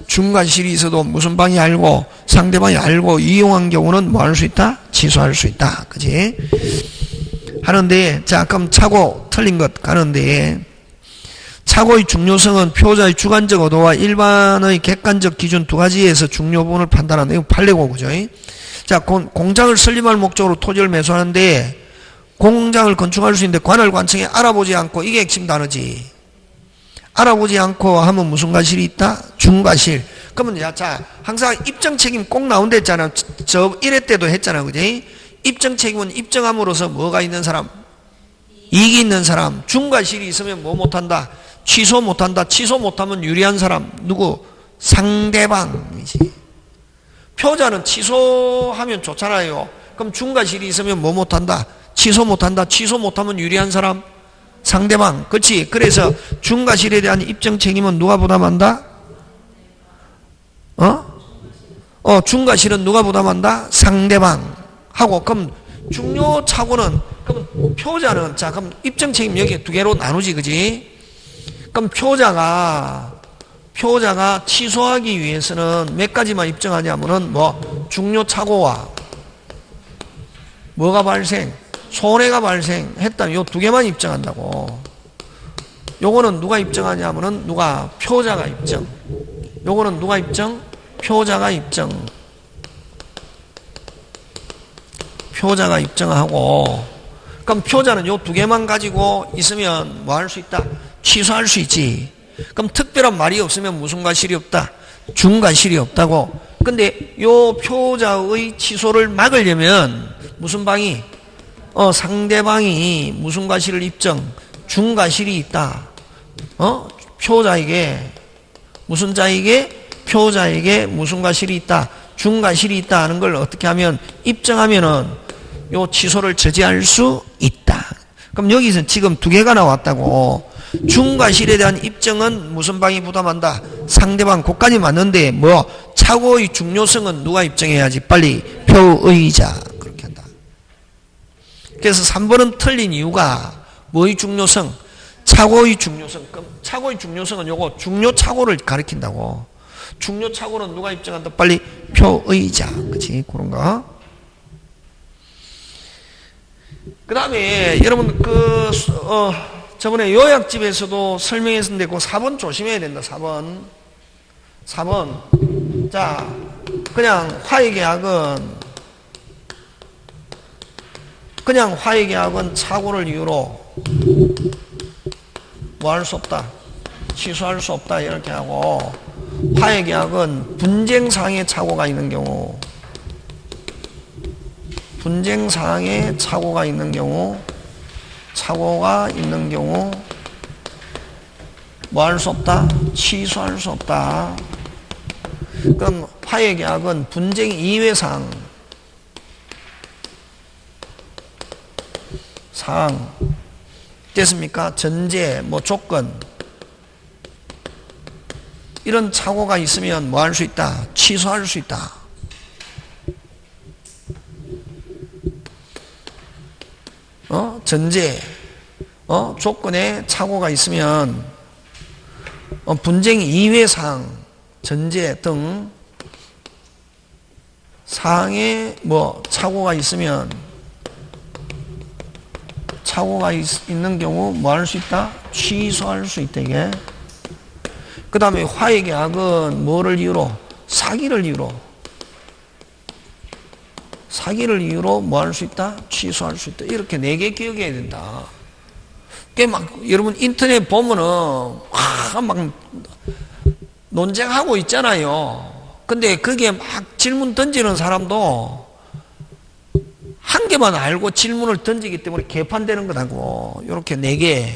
중과실이 있어도 무슨 방이 알고, 상대방이 알고, 이용한 경우는 뭐 할 수 있다? 취소할 수 있다. 그지? 하는데, 자, 그럼 차고 틀린 것 가는데, 차고의 중요성은 표자의 주관적 의도와 일반의 객관적 기준 두 가지에서 중요 부분을 판단한다. 이거 판례고, 그죠? 자, 공장을 설립할 목적으로 토지를 매수하는데, 공장을 건축할 수 있는데 관할 관청에 알아보지 않고, 이게 핵심 단어지. 알아보지 않고 하면 무슨 과실이 있다? 중과실. 그러면 자, 항상 입증 책임 꼭 나온다 했잖아. 저 1회 때도 했잖아. 그지? 입증 책임은 입증함으로써 뭐가 있는 사람? 이익이 있는 사람. 중과실이 있으면 뭐 못한다? 취소 못한다. 취소 못하면 유리한 사람. 누구? 상대방이지. 표자는 취소하면 좋잖아요. 그럼 중과실이 있으면 뭐 못한다? 취소 못한다. 취소 못하면 유리한 사람? 상대방. 그렇지? 그래서 중과실에 대한 입증 책임은 누가 부담한다? 중과실은 누가 부담한다? 상대방. 하고, 그럼 중요 차고는, 그럼 표자는, 자, 그럼 입증 책임 여기 두 개로 나누지, 그지? 그럼 표자가 취소하기 위해서는 몇 가지만 입증하냐면은 중요 차고와 뭐가 발생? 손해가 발생했다면 요 두 개만 입증한다고. 요거는 누가 입증하냐면은 표자가 입증. 요거는 누가 입증? 표자가 입증. 표자가 입증하고. 그럼 표자는 요 두 개만 가지고 있으면 뭐 할 수 있다? 취소할 수 있지. 그럼 특별한 말이 없으면 무슨 과실이 없다? 중과실이 없다고. 근데 요 표자의 취소를 막으려면 무슨 방이? 상대방이 무슨 과실을 입증? 중과실이 있다. 표자에게 무슨 자에게? 표자에게 무슨 과실이 있다? 중과실이 있다 하는 걸 어떻게 하면 입증하면은 요 취소를 저지할 수 있다. 그럼 여기서 지금 두 개가 나왔다고. 중과실에 대한 입증은 무슨 방이 부담한다? 상대방. 그까지 맞는데 차고의 중요성은 누가 입증해야지? 빨리 표의자. 그렇게 한다. 그래서 3번은 틀린 이유가 뭐의 중요성? 차고의 중요성. 그럼 차고의 중요성은 요거 중요 차고를 가리킨다고. 중요 차고는 누가 입증한다? 빨리 표의자. 그치? 그런 거. 그 다음에 여러분 저번에 요약집에서도 설명했었는데 그 4번 조심해야 된다. 4번. 자, 그냥 화해계약은 착오를 이유로 뭐 할 수 없다? 취소할 수 없다. 이렇게 하고, 화해계약은 분쟁사항에 착오가 있는 경우, 뭐 할 수 없다? 취소할 수 없다. 그럼 화해계약은 분쟁 이외 사항 됐습니까? 전제, 조건 이런 착오가 있으면 뭐 할 수 있다? 취소할 수 있다. 전제, 조건에 착오가 있으면 분쟁 이외 사항, 전제 등 사항에 착오가 있으면 착오가 있는 경우 뭐 할 수 있다? 취소할 수 있다 이게. 그 다음에 화해계약은 뭐를 이유로? 사기를 이유로 뭐 할 수 있다? 취소할 수 있다. 이렇게 4개 기억해야 된다. 여러분 인터넷 보면은 막 논쟁하고 있잖아요. 근데 그게 막 질문 던지는 사람도 한 개만 알고 질문을 던지기 때문에 개판되는 거라고. 이렇게 4개.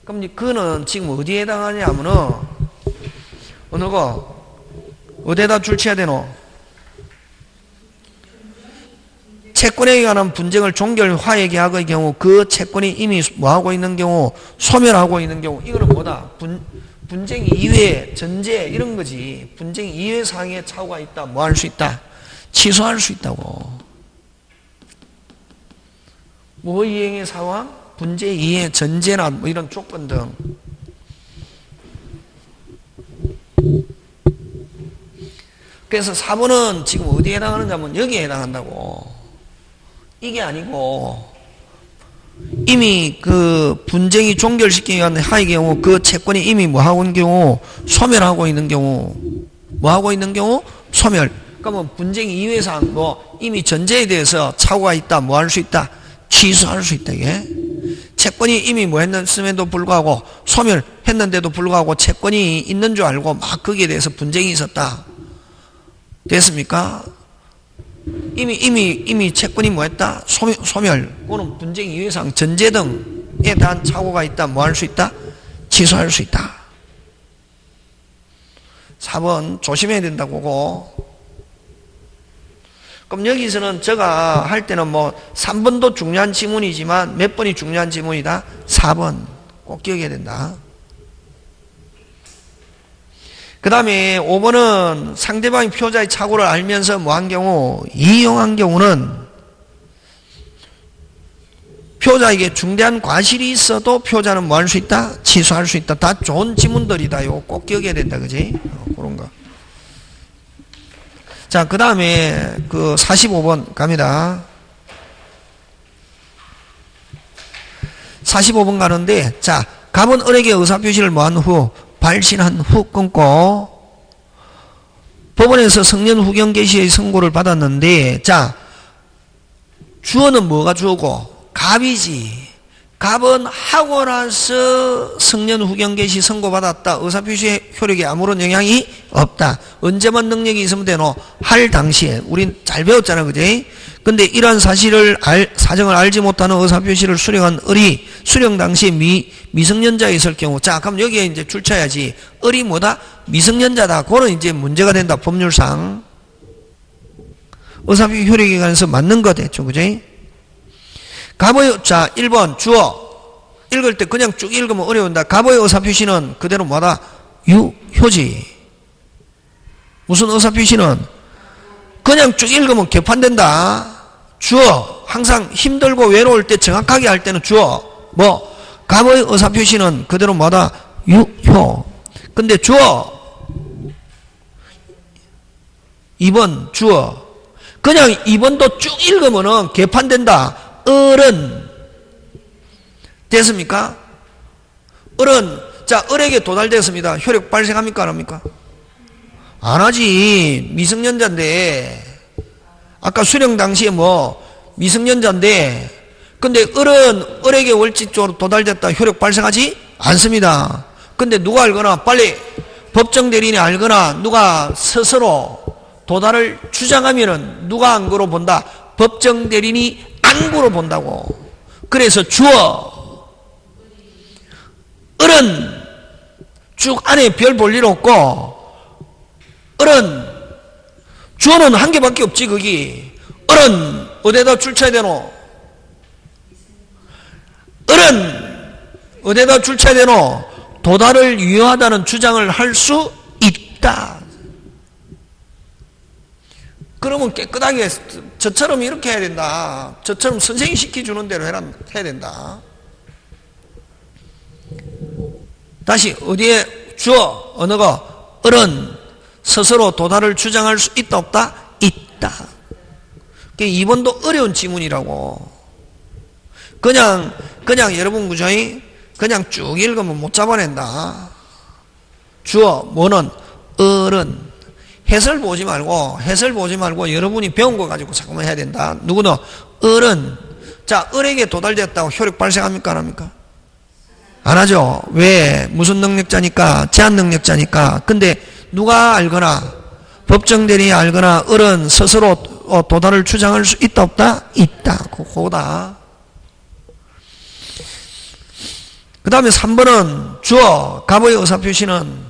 그럼 그거는 지금 어디에 해당하냐면은 어느 거 어디에다 줄쳐야 되노? 채권에 관한 분쟁을 종결 화해 계약의 경우 그 채권이 이미 뭐하고 있는 경우 소멸하고 있는 경우 이거는 뭐다? 분쟁 이외에 전제 이런 거지. 분쟁 이외 사항에 착오가 있다. 뭐 할 수 있다? 취소할 수 있다고. 뭐 이행의 상황? 분쟁 이외 전제나 뭐 이런 조건 등. 그래서 4번은 지금 어디에 해당하느냐면 여기에 해당한다고. 이게 아니고 이미 그 분쟁이 종결시키기 위한 하의 경우 그 채권이 이미 뭐하고 있는 경우 소멸하고 있는 경우 뭐하고 있는 경우 소멸. 그러면 분쟁 이외상 뭐 이미 전제에 대해서 착오가 있다. 뭐 할 수 있다? 취소할 수 있다 이게. 채권이 이미 뭐 했음에도 불구하고 소멸했는데도 불구하고 채권이 있는 줄 알고 막 거기에 대해서 분쟁이 있었다. 됐습니까? 이미 채권이 뭐 했다? 소멸. 그거는 분쟁 이외상 전제 등에 대한 착오가 있다. 뭐 할 수 있다? 취소할 수 있다. 4번 조심해야 된다고 그거. 그럼 여기서는 제가 할 때는 뭐 3번도 중요한 지문이지만 몇 번이 중요한 지문이다? 4번. 꼭 기억해야 된다. 그 다음에 5번은 상대방이 표자의 착오를 알면서 뭐 한 경우 이용한 경우는 표자에게 중대한 과실이 있어도 표자는 뭐 할 수 있다? 취소할 수 있다. 다 좋은 지문들이다. 이거 꼭 기억해야 된다. 그지? 그런 거. 자, 그 다음에 그 45번 갑니다. 45번 가는데, 자, 갑은 을에게 의사표시를 뭐한 후, 발신한 후 끊고, 법원에서 성년 후견 개시의 선고를 받았는데, 자, 주어는 뭐가 주어고? 갑이지. 갑은 하고 나서 성년 후견 개시 선고받았다. 의사표시 효력에 아무런 영향이 없다. 언제만 능력이 있으면 되노? 할 당시에. 우린 잘 배웠잖아, 그지? 근데 이러한 사정을 알지 못하는 의사표시를 수령한 을이 수령 당시에 미성년자에 있을 경우. 자, 그럼 여기에 이제 줄쳐야지. 을이 뭐다? 미성년자다. 그거는 이제 문제가 된다, 법률상. 의사표시 효력에 관해서 맞는 거 됐죠, 그지? 갑의, 자, 1번, 주어. 읽을 때 그냥 쭉 읽으면 어려운다. 갑의 의사표시는 그대로 뭐다? 유효지. 무슨 의사표시는? 그냥 쭉 읽으면 개판된다. 주어. 항상 힘들고 외로울 때 정확하게 할 때는 주어. 뭐? 갑의 의사표시는 그대로 뭐다? 유효. 근데 주어. 2번, 주어. 그냥 2번도 쭉 읽으면은 개판된다. 을은 됐습니까? 을은 자 을에게 도달됐습니다. 효력 발생합니까 안 합니까? 안 하지. 미성년자인데 아까 수령 당시에 뭐 미성년자인데 근데 을은 을에게 월칙적으로 도달됐다. 효력 발생하지 않습니다. 근데 누가 알거나 빨리 법정 대리인이 알거나 누가 스스로 도달을 주장하면은 누가 안구로 본다? 법정 대리인이 안구로 본다고. 그래서 주어 을은 쭉 안에 별 볼 일 없고 을은 주어는 한 개밖에 없지. 거기 을은 어디에다 줄쳐야 되노? 을은 어디에다 줄쳐야 되노? 도달을 유효하다는 주장을 할 수 있다. 그러면 깨끗하게 저처럼 이렇게 해야 된다. 저처럼 선생이 시켜주는 대로 해야 된다. 다시 어디에 주어 언어가 을은 스스로 도달을 주장할 수 있다 없다? 있다. 2번도 어려운 지문이라고. 그냥 그냥 여러분 그죠? 그냥 쭉 읽으면 못 잡아낸다. 주어 뭐는 어른. 해설 보지 말고 여러분이 배운 거 가지고 잠깐만 해야 된다. 누구는 어른. 자, 을에게 도달되었다고 효력 발생합니까 안 합니까? 안 하죠. 왜? 무슨 능력자니까? 제한 능력자니까. 근데 누가 알거나 법정대리인이 알거나 을은 스스로 도달을 주장할 수 있다 없다? 있다. 그거다. 그 다음에 3번은 주어 갑의 의사표시는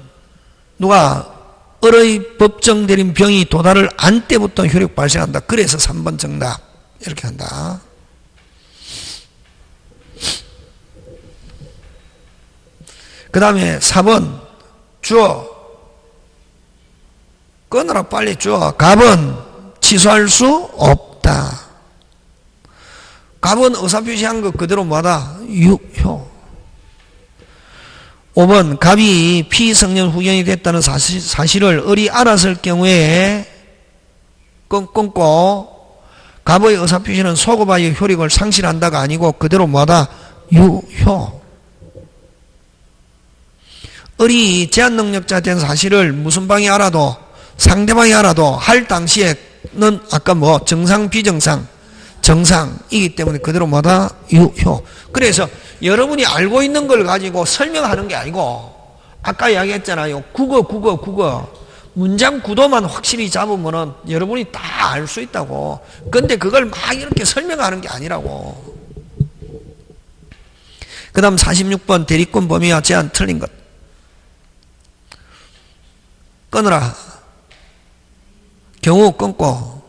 누가 을의 법정대리인 병이 도달을 안 때부터 효력 발생한다. 그래서 3번 정답 이렇게 한다. 그 다음에 4번 주어 끊으라 빨리 주어 갑은 취소할 수 없다. 갑은 의사표시한 것 그대로 뭐다? 유효. 5번 갑이 피성년 후견이 됐다는 사실을 을이 알았을 경우에 끊고 갑의 의사표시는 소급하여 효력을 상실한다가 아니고 그대로 뭐다? 유효. 을이 제한능력자 된 사실을 무슨 방이 알아도 상대방이 알아도 할 당시에는 아까 뭐 정상 비정상 정상이기 때문에 그대로 뭐다? 유효. 그래서 여러분이 알고 있는 걸 가지고 설명하는 게 아니고 아까 이야기했잖아요. 국어 문장 구도만 확실히 잡으면은 여러분이 다 알 수 있다고. 근데 그걸 막 이렇게 설명하는 게 아니라고. 그 다음 46번 대리권 범위와 제한 틀린 것. 끊으라. 경우 끊고.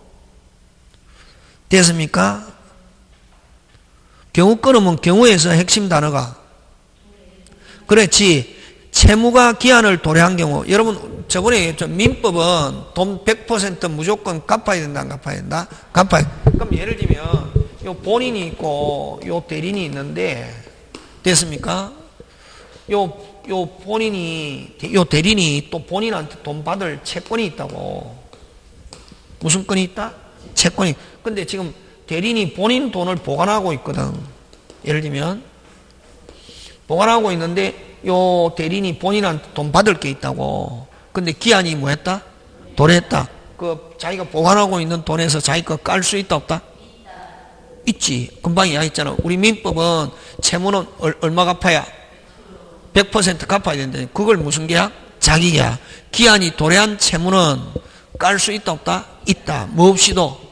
됐습니까? 경우 끊으면 경우에서 핵심 단어가 그렇지. 채무가 기한을 도래한 경우. 여러분 저번에 얘기했죠. 민법은 돈 100% 무조건 갚아야 된다 안 갚아야 된다? 갚아야. 그럼 예를 들면 요 본인이 있고 요 대리인이 있는데 됐습니까? 요 본인이 요 대리인이 또 본인한테 돈 받을 채권이 있다고. 무슨 건이 있다? 채권이. 근데 지금 대리인이 본인 돈을 보관하고 있거든. 예를 들면 보관하고 있는데 요 대리인이 본인한테 돈 받을 게 있다고. 근데 기한이 뭐 했다? 도래했다. 그 자기가 보관하고 있는 돈에서 자기 거 깔 수 있다 없다? 있지. 금방 이야기했잖아. 우리 민법은 채무는 얼마 갚아야? 100% 갚아야 된다. 그걸 무슨 계약? 자기 계약. 기한이 도래한 채무는 깔 수 있다 없다? 있다. 뭐 없이도?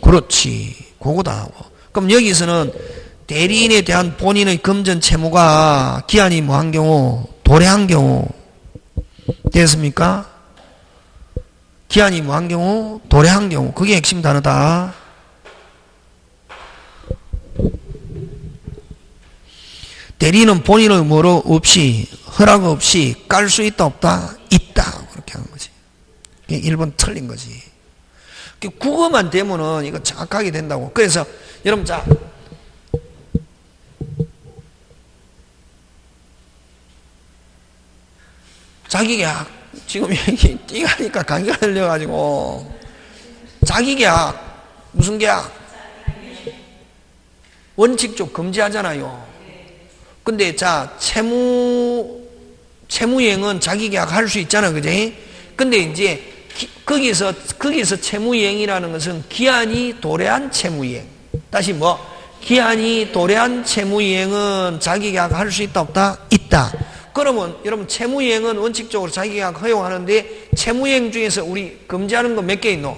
그렇지. 그거다. 그럼 여기서는 대리인에 대한 본인의 금전 채무가 기한이 뭐한 경우? 도래한 경우. 됐습니까? 기한이 뭐한 경우? 도래한 경우. 그게 핵심 단어다. 대리인은 본인의 뭐로 없이 허락 없이 깔 수 있다 없다? 있다. 그렇게 하는 거지. 1번 틀린 거지. 국어만 되면은 이거 정확하게 된다고. 그래서 여러분 자 자기계약 지금 여기 띠가니까 감기가 들려가지고 자기계약 무슨 계약? 원칙적 금지하잖아요. 근데 자 채무이행은 자기계약 할 수 있잖아, 그지? 근데 이제 거기서 채무이행이라는 것은 기한이 도래한 채무이행. 다시 뭐 기한이 도래한 채무이행은 자기계약 할 수 있다 없다? 있다. 그러면 여러분 채무이행은 원칙적으로 자기계약 허용하는데 채무이행 중에서 우리 금지하는 거 몇 개 있노?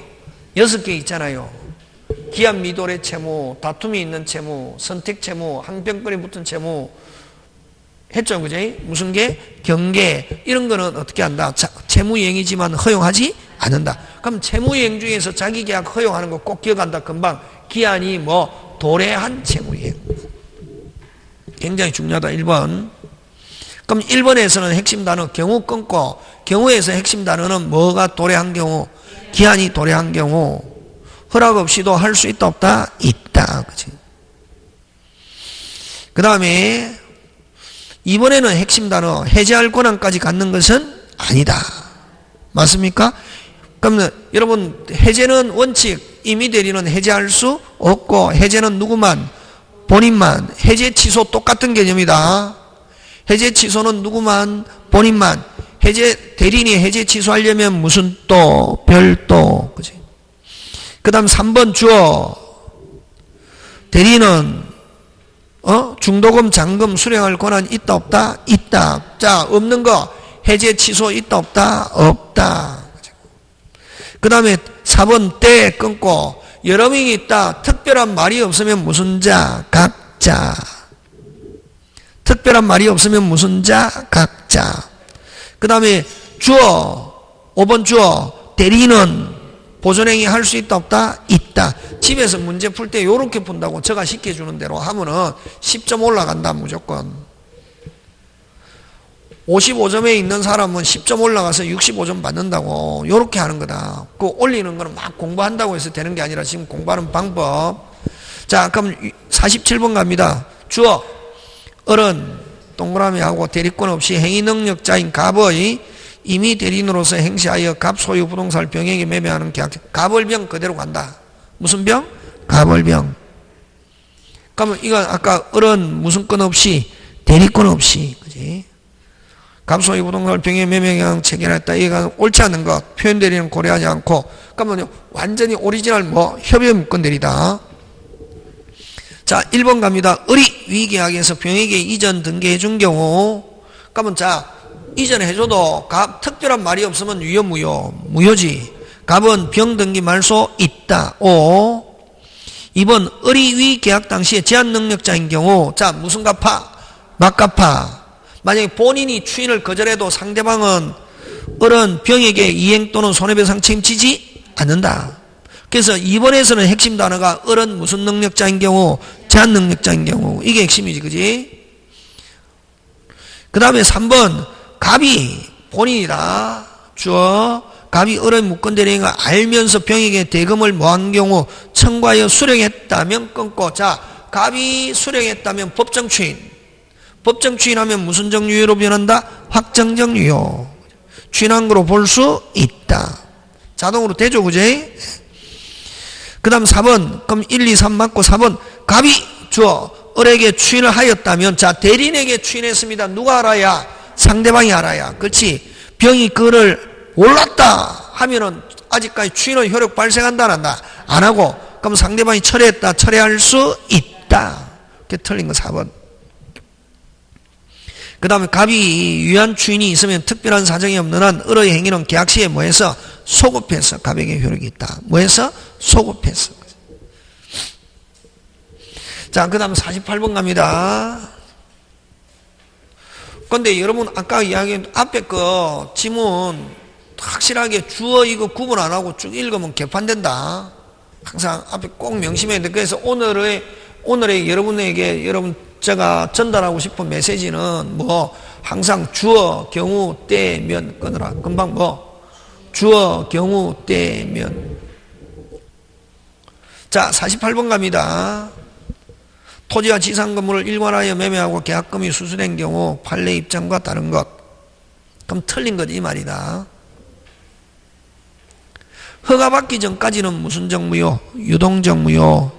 6개 있잖아요. 기한 미도래 채무, 다툼이 있는 채무, 선택 채무, 항변권이 붙은 채무 했죠, 그지? 무슨 게? 경계. 이런 거는 어떻게 한다? 채무이행이지만 허용하지 않는다. 그럼 채무이행 중에서 자기계약 허용하는 거 꼭 기억한다. 금방 기한이 뭐 도래한 채무이행. 굉장히 중요하다. 1번. 그럼 1번에서는 핵심 단어 경우 끊고, 경우에서 핵심 단어는 뭐가 도래한 경우? 기한이 도래한 경우. 허락 없이도 할 수 있다 없다? 있다. 그치? 그 다음에 2번에는 핵심 단어 해제할 권한까지 갖는 것은 아니다. 맞습니까? 그러면 여러분 해제는 원칙 임의대리는 해제할 수 없고 해제는 누구만? 본인만. 해제 취소 똑같은 개념이다. 해제 취소는 누구만? 본인만. 대리인이 해제 취소하려면 무슨 또? 별도. 그지? 그 다음 3번 주어. 대리인은 중도금, 잔금 수령할 권한 있다 없다? 있다. 자, 없는 거 해제 취소 있다 없다? 없다. 그 다음에 4번 때 끊고 여러 명이 있다. 특별한 말이 없으면 무슨 자? 각자. 특별한 말이 없으면 무슨 자? 각자. 그 다음에 주어, 5번 주어. 대리인은 보존행위 할 수 있다 없다? 있다. 집에서 문제 풀 때 요렇게 푼다고 제가 시켜주는 대로 하면은 10점 올라간다 무조건. 55점에 있는 사람은 10점 올라가서 65점 받는다고 요렇게 하는 거다. 그 올리는 거는 막 공부한다고 해서 되는 게 아니라 지금 공부하는 방법. 자, 그럼 47번 갑니다. 주어 어른 동그라미하고 대리권 없이 행위능력자인 갑의 이미 대리인으로서 행시하여 갑 소유 부동산을 병에게 매매하는 계약. 갑을병 그대로 간다. 무슨 병? 갑을병. 그러면 이건 아까 어른 무슨 건 없이 대리권 없이, 그지? 갑 소유 부동산을 병에 매매하는 체결했다. 이가 옳지 않은 것. 표현 대리는 고려하지 않고. 그러면 완전히 오리지널 협의 물건 대리다. 자, 1번 갑니다. 의리 위계약에서 병에게 이전 등기해 준 경우. 그러면 자, 이전에 해줘도 갑 특별한 말이 없으면 유효 무효? 무효지. 갑은 병 등기 말소 있다. 5. 2번 의리위 계약 당시에 제한 능력자인 경우. 자, 무슨 갚아? 맞갚아. 만약에 본인이 추인을 거절해도 상대방은 어른 병에게 이행 또는 손해배상 책임지지 않는다. 그래서 2번에서는 핵심 단어가 어른 무슨 능력자인 경우? 제한 능력자인 경우. 이게 핵심이지, 그지? 그 다음에 3번 갑이 본인이다. 주어 갑이 어른 무권 대리인을 알면서 병에게 대금을 뭐한 경우 청구하여 수령했다면 끊고. 자, 갑이 수령했다면 법정 추인. 법정 추인하면 무슨 정유효로 변한다? 확정적 유효. 추인한 거로 볼 수 있다. 자동으로 되죠, 그지? 그 다음 4번. 그럼 1, 2, 3 맞고 4번. 갑이 주어 을에게 추인을 하였다면. 자, 대리인에게 추인했습니다. 누가 알아야? 상대방이 알아야. 그렇지. 병이 그거를 몰랐다 하면은 아직까지 추인의 효력 발생한다 안 한다? 안 하고. 그럼 상대방이 철회했다. 철회할 수 있다. 그게 틀린 거 4번. 그 다음에 갑이 유한 추인이 있으면 특별한 사정이 없는 한 을의 행위는 계약 시에 뭐해서? 소급해서 갑에게 효력이 있다. 뭐해서? 소급해서. 자, 그 다음 48번 갑니다. 근데 여러분 아까 이야기한 앞에 거 지문 확실하게 주어 이거 구분 안 하고 쭉 읽으면 개판된다. 항상 앞에 꼭 명심해야 돼. 그래서 오늘의 여러분에게 제가 전달하고 싶은 메시지는 항상 주어, 경우, 때, 면 끊으라. 금방 주어, 경우, 때, 면. 자, 48번 갑니다. 토지와 지상 건물을 일관하여 매매하고 계약금이 수수된 경우 판례 입장과 다른 것. 그럼 틀린 것 이 말이다. 허가받기 전까지는 무슨 정무요? 유동정무요.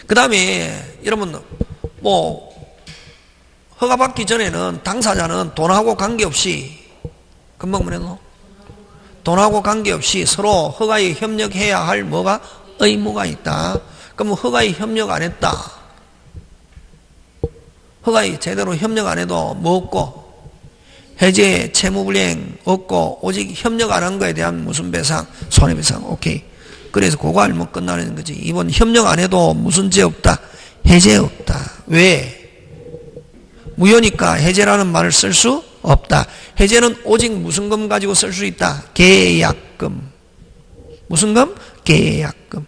그 다음에 여러분 허가받기 전에는 당사자는 돈하고 관계없이 금방 뭐래노? 돈하고 관계없이 서로 허가에 협력해야 할 뭐가? 의무가 있다. 그럼 허가에 협력 안 했다. 허가에 제대로 협력 안 해도 뭐 없고? 해제, 채무불이행 없고 오직 협력 안 한 거에 대한 무슨 배상? 손해배상. 오케이. 그래서 그거 알면 끝나는 거지. 이번 협력 안 해도 무슨 죄 없다? 해제 없다. 왜? 무효니까 해제라는 말을 쓸 수 없다. 해제는 오직 무슨 금 가지고 쓸 수 있다? 계약금. 무슨 금? 계약금.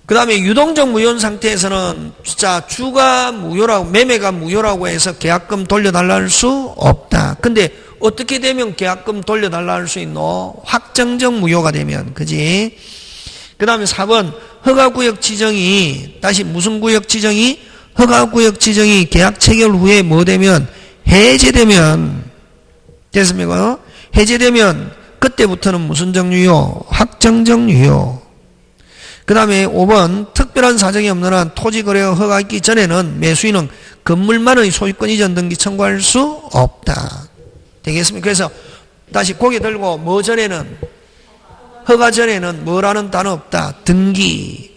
그 다음에 유동적 무효 상태에서는 진짜 주가 무효라고, 매매가 무효라고 해서 계약금 돌려달라 할 수 없다. 근데 어떻게 되면 계약금 돌려달라 할 수 있노? 확정적 무효가 되면. 그지? 그 다음에 4번. 허가구역 지정이, 다시 무슨 구역 지정이? 허가구역 지정이 계약 체결 후에 뭐 되면? 해제되면. 됐습니까? 해제되면 그때부터는 무슨 정유효? 확정적 유효. 그 다음에 5번 특별한 사정이 없는 한 토지거래가 허가하기 전에는 매수인은 건물만의 소유권 이전 등기 청구할 수 없다. 되겠습니까? 그래서 다시 고개 들고 뭐 전에는 허가 전에는 뭐라는 단어 없다. 등기.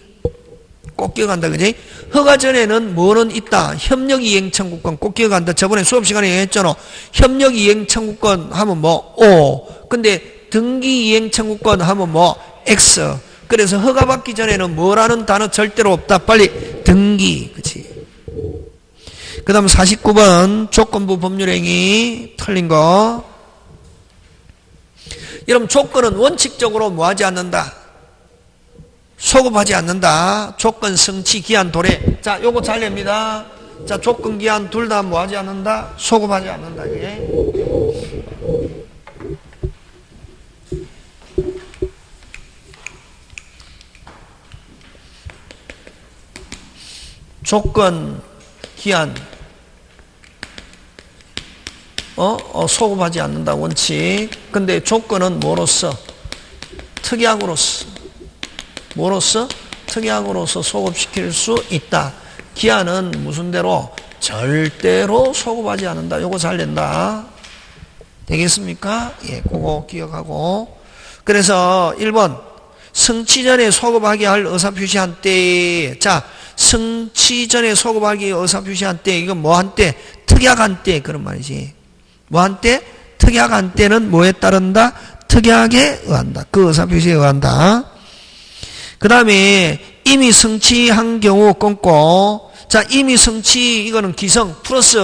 꼭 기억한다. 그지? 허가 전에는 뭐는 있다. 협력이행청구권 꼭 기억한다. 저번에 수업 시간에 얘기했잖아. 협력이행청구권 하면 뭐 O. 근데 등기이행청구권 하면 뭐 X. 그래서 허가 받기 전에는 뭐라는 단어 절대로 없다. 빨리 등기. 그치? 그 다음 49번 조건부 법률행위 틀린 거. 여러분 조건은 원칙적으로 뭐 하지 않는다. 소급하지 않는다. 조건, 성취, 기한, 도래. 자, 요거 잘 냅니다. 자, 조건, 기한 둘 다 뭐 하지 않는다? 소급하지 않는다. 이게. 조건, 기한, 소급하지 않는다. 원칙. 근데 조건은 뭐로서? 특약으로서. 뭐로서? 특약으로서 소급시킬 수 있다. 기한은 무슨 대로? 절대로 소급하지 않는다. 요거 잘 낸다. 되겠습니까? 예, 그거 기억하고. 그래서 1번 성취 전에 소급하게 할 의사표시한 때. 자, 성취 전에 소급하기 의사표시한 때. 이건 뭐 한 때? 특약한 때. 그런 말이지. 뭐 한 때? 특약한 때는 뭐에 따른다? 특약에 의한다. 그 의사표시에 의한다. 그 다음에 이미 성취한 경우 끊고. 자, 이미 성취 이거는 기성 플러스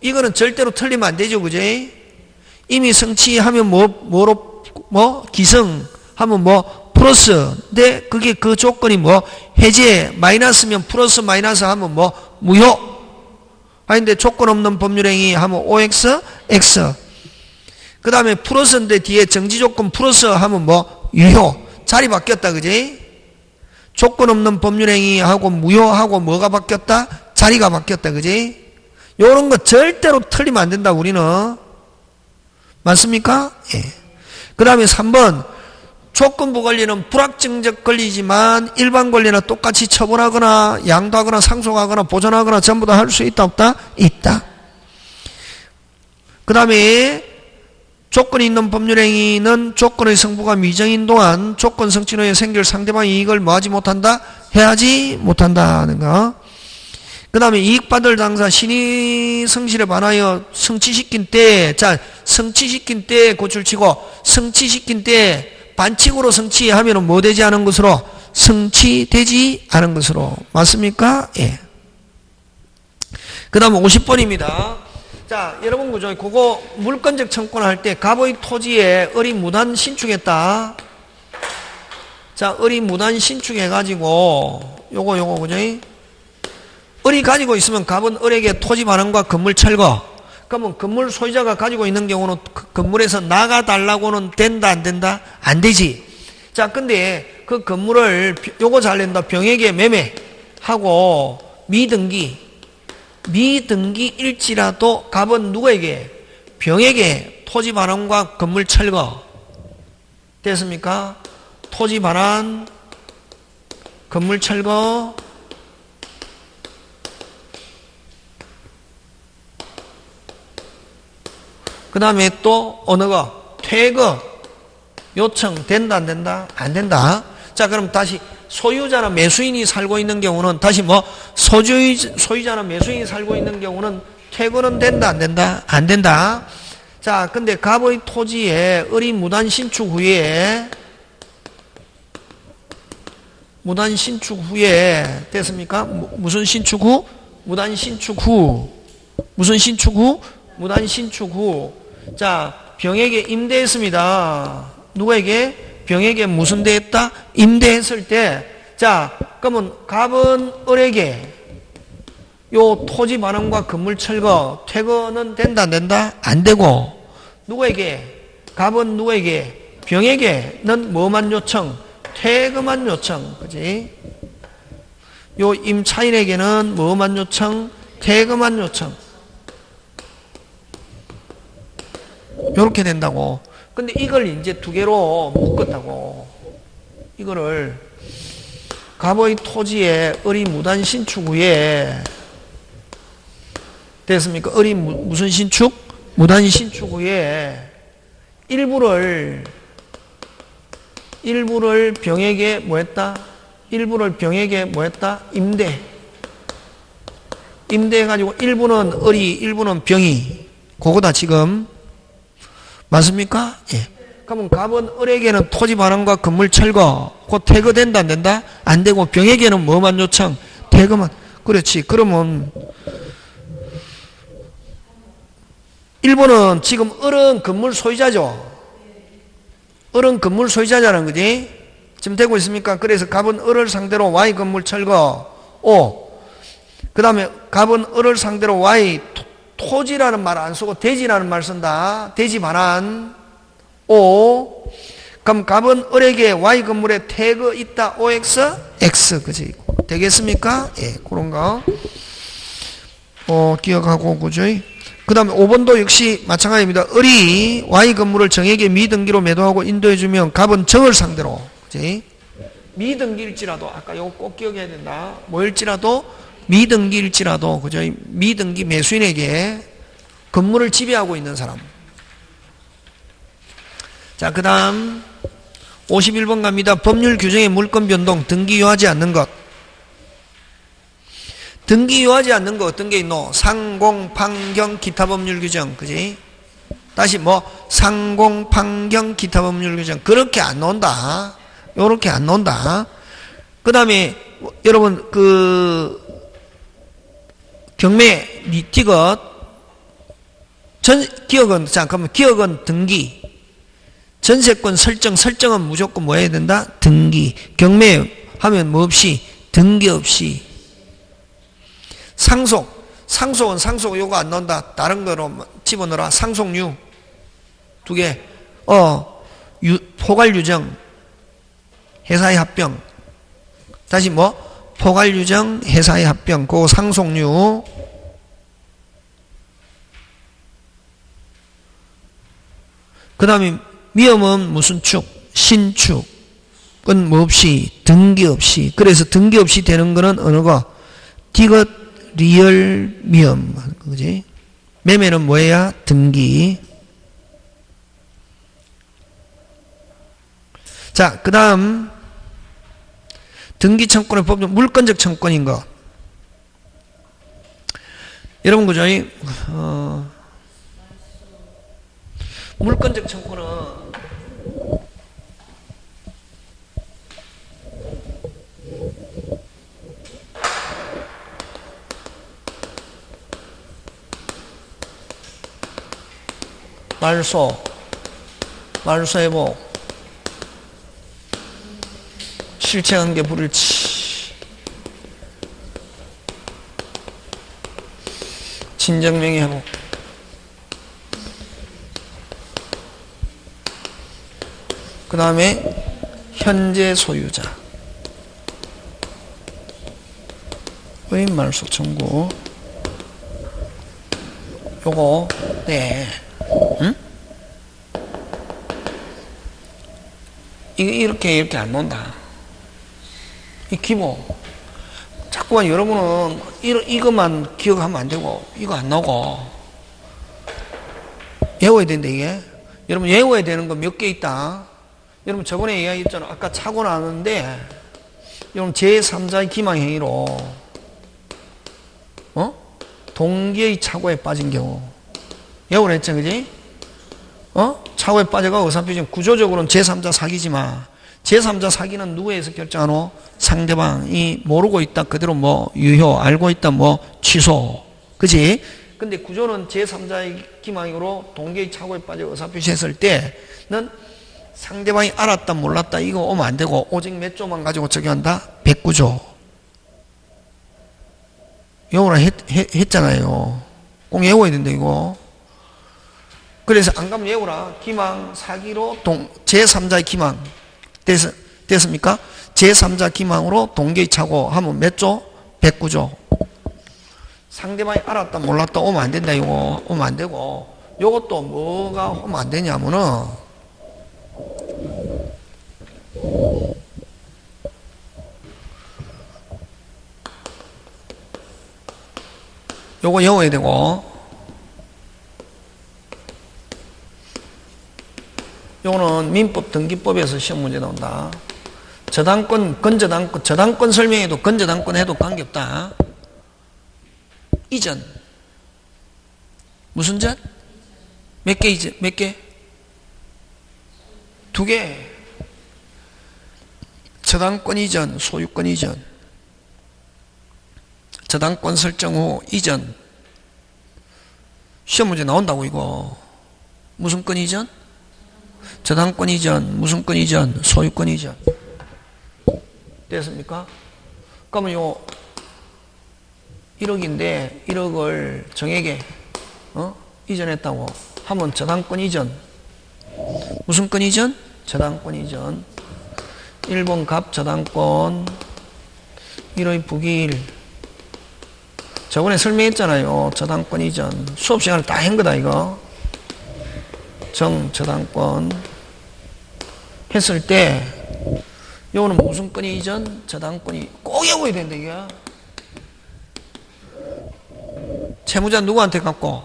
이거는 절대로 틀리면 안 되죠. 그지? 이미 성취하면 뭐로 기성 하면 뭐 플러스. 근데 그게 그 조건이 뭐 해제 마이너스면 플러스 마이너스 하면 뭐 무효. 아닌데 조건 없는 법률행위 하면 OX X. 그 다음에 플러스인데 뒤에 정지조건 플러스 하면 뭐 유효. 자리 바뀌었다. 그지? 조건 없는 법률행위하고 무효하고 뭐가 바뀌었다? 자리가 바뀌었다. 그지? 요런 거 절대로 틀리면 안 된다. 우리는. 맞습니까? 예. 그 다음에 3번 조건부 권리는 불확정적 권리지만 일반 권리나 똑같이 처분하거나 양도하거나 상속하거나 보존하거나 전부 다 할 수 있다 없다? 있다. 그 다음에 조건이 있는 법률행위는 조건의 성부가 미정인 동안 조건 성취 후에 생길 상대방이 이익을 뭐하지 못한다? 해하지 못한다 하는 거. 그 다음에 이익받을 당사 신의 성실에 반하여 성취시킨 때. 자, 성취시킨 때 고출치고 성취시킨 때 반칙으로 성취하면 뭐 되지 않은 것으로? 성취되지 않은 것으로. 맞습니까? 예. 그 다음 50번입니다. 자, 여러분 그죠? 그거 물권적 청구를 할 때 갑의 토지에 을이 무단 신축했다. 자, 을이 무단 신축해가지고 요거 그죠? 을이 가지고 있으면 갑은 을에게 토지 반환과 건물 철거. 그러면 건물 소유자가 가지고 있는 경우는 그 건물에서 나가달라고는 된다 안 된다? 안 되지. 자, 근데 그 건물을 요거 잘 낸다. 병에게 매매하고 미등기일지라도 갑은 누구에게? 병에게 토지 반환과 건물 철거. 됐습니까? 토지 반환, 건물 철거. 그 다음에 또 어느 거? 퇴거 요청 된다 안 된다? 안 된다. 자, 그럼 다시 소유자나 매수인이 살고 있는 경우는 다시 뭐 소유자나 매수인이 살고 있는 경우는 퇴거는 된다 안 된다? 안 된다. 자, 근데 갑의 토지에 을이 무단 신축 후에 됐습니까? 무슨 신축 후? 무단 신축 후. 무슨 신축 후? 무단 신축 후. 자, 병에게 임대했습니다. 누구에게? 병에게 무슨 대했다? 임대했을 때. 자, 그러면 갑은 을에게 요 토지 반환과 건물 철거 퇴거는 된다 안 된다? 안 되고. 누구에게? 갑은 누구에게? 병에게는 뭐만 요청? 퇴거만 요청. 그지? 요 임차인에게는 뭐만 요청? 퇴거만 요청. 요렇게 된다고. 근데 이걸 이제 두 개로 묶었다고. 이거를 갑의 토지에 을이 무단 신축 후에 됐습니까? 을이 무슨 신축? 무단 신축 후에 일부를 병에게 뭐 했다? 일부를 병에게 뭐 했다? 임대해가지고 일부는 을이, 일부는 병이. 그거다, 지금. 맞습니까? 예. 그러면 갑은 을에게는 토지 반환과 건물 철거, 그 퇴거된다, 안 된다? 안 되고, 병에게는 뭐만 요청? 퇴거만. 그렇지. 그러면, 일본은 지금 을은 건물 소유자죠. 을은 건물 소유자잖아요, 그지? 지금 되고 있습니까? 그래서 갑은 을을 상대로 Y 건물 철거, O. 그 다음에 갑은 을을 상대로 Y 토지라는 말 안 쓰고 대지라는 말 쓴다. 대지 반환, O. 그럼 갑은 을에게 Y 건물에 태그 있다, OX? X, 그지? 되겠습니까? 예, 그런 거. 기억하고, 그죠? 그 다음에 5번도 역시 마찬가지입니다. 을이 Y 건물을 정에게 미등기로 매도하고 인도해주면 갑은 정을 상대로, 그지? 미등기일지라도, 아까 이거 꼭 기억해야 된다. 뭐일지라도, 미등기일지라도, 그죠? 미등기 매수인에게 건물을 지배하고 있는 사람. 자, 그 다음 51번 갑니다. 법률 규정의 물권 변동, 등기요하지 않는 것. 등기요하지 않는 거 어떤 게 있노? 상공, 판경, 기타 법률 규정, 그지? 다시 상공, 판경, 기타 법률 규정. 그렇게 안 나온다. 요렇게 안 나온다. 그 다음에, 여러분, 경매, 티귿, 기억은, 자, 그러면 기억은 등기. 전세권 설정은 무조건 뭐 해야 된다? 등기. 경매 하면 뭐 없이? 등기 없이. 상속은 상속 요거 안 넣는다. 다른 거로 집어넣어라. 상속류 두 개. 포괄유정, 회사의 합병. 다시 포괄유정, 회사의 합병. 그 상속류. 그 다음에 위험은 무슨 축? 신축은 뭐 없이? 등기 없이. 그래서 등기 없이 되는 거는 어느 거? 디귿 리얼 미엄, 그지? 매매는 뭐야? 등기. 자, 그 다음 등기 청권의 법정 물권적 청권인 거. 여러분, 그죠? 물권적 청권은 말소해보, 실체관계 불일치, 진정명의회복, 그 다음에 현재 소유자의 말소 청구. 요거, 네. 응? 이렇게 안 논다. 이 기본. 자꾸만 여러분은 이것만 기억하면 안 되고, 이거 안 나오고. 외워야 된다, 이게. 여러분, 외워야 되는 거 몇 개 있다. 여러분, 저번에 이야기했잖아. 아까 차고 나왔는데, 여러분, 제3자의 기망행위로, 동기의 착오에 빠진 경우. 외우라 했죠, 그지? 착오에 빠져가 의사표정. 구조적으로는 제3자 사기지만, 제3자 사기는 누구에서 결정하노? 상대방이 모르고 있다. 그대로 유효, 알고 있다. 취소. 그지? 근데 구조는 제3자의 기망으로 동기의 착오에 빠져 의사표시했을 때는 상대방이 알았다, 몰랐다. 이거 오면 안 되고, 오직 몇 조만 가지고 적용한다? 109조. 외우라 했잖아요. 꼭 외워야 된다, 이거. 그래서 안 가면 외우라. 기망, 사기로 제3자의 기망. 됐습니까? 제3자 기망으로 동기의 착오 하면 몇 조? 109조. 상대방이 알았다, 몰랐다 오면 안 된다, 이거. 오면 안 되고. 요것도 뭐가 오면 안 되냐면은, 요거 외워야 되고, 요거는 민법 등기법에서 시험 문제 나온다. 저당권, 건저당권, 저당권 설명해도 건저당권 해도 관계없다. 이전. 무슨 전? 몇 개 이전? 몇 개? 2개. 저당권 이전, 소유권 이전. 저당권 설정 후 이전. 시험 문제 나온다고 이거. 무슨 권 이전? 저당권 이전, 무슨 권 이전? 소유권 이전. 됐습니까? 그러면 요 1억인데 1억을 정액에 이전했다고 하면 저당권 이전. 무슨 권 이전? 저당권 이전. 1번 갑 저당권 1의 부기일. 저번에 설명했잖아요. 저당권 이전. 수업 시간을 다 한 거다 이거. 저당권 했을 때 요거는 무슨 권이 이전? 저당권이 꼭 외워야 된다 이게. 채무자 누구한테 갖고?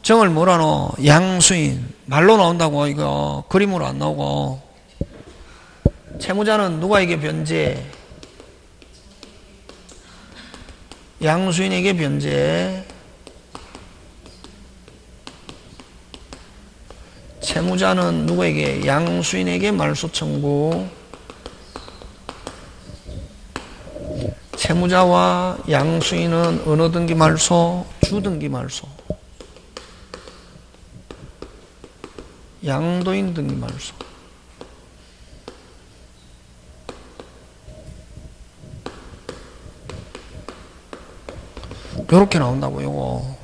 정을 뭐라 넣어? 양수인. 말로 나온다고 이거. 그림으로 안 나오고. 채무자는 누구에게 변제? 양수인에게 변제. 채무자는 누구에게? 양수인에게 말소 청구. 채무자와 양수인은 어느 등기 말소? 주등기 말소. 양도인 등기 말소. 요렇게 나온다고 요거.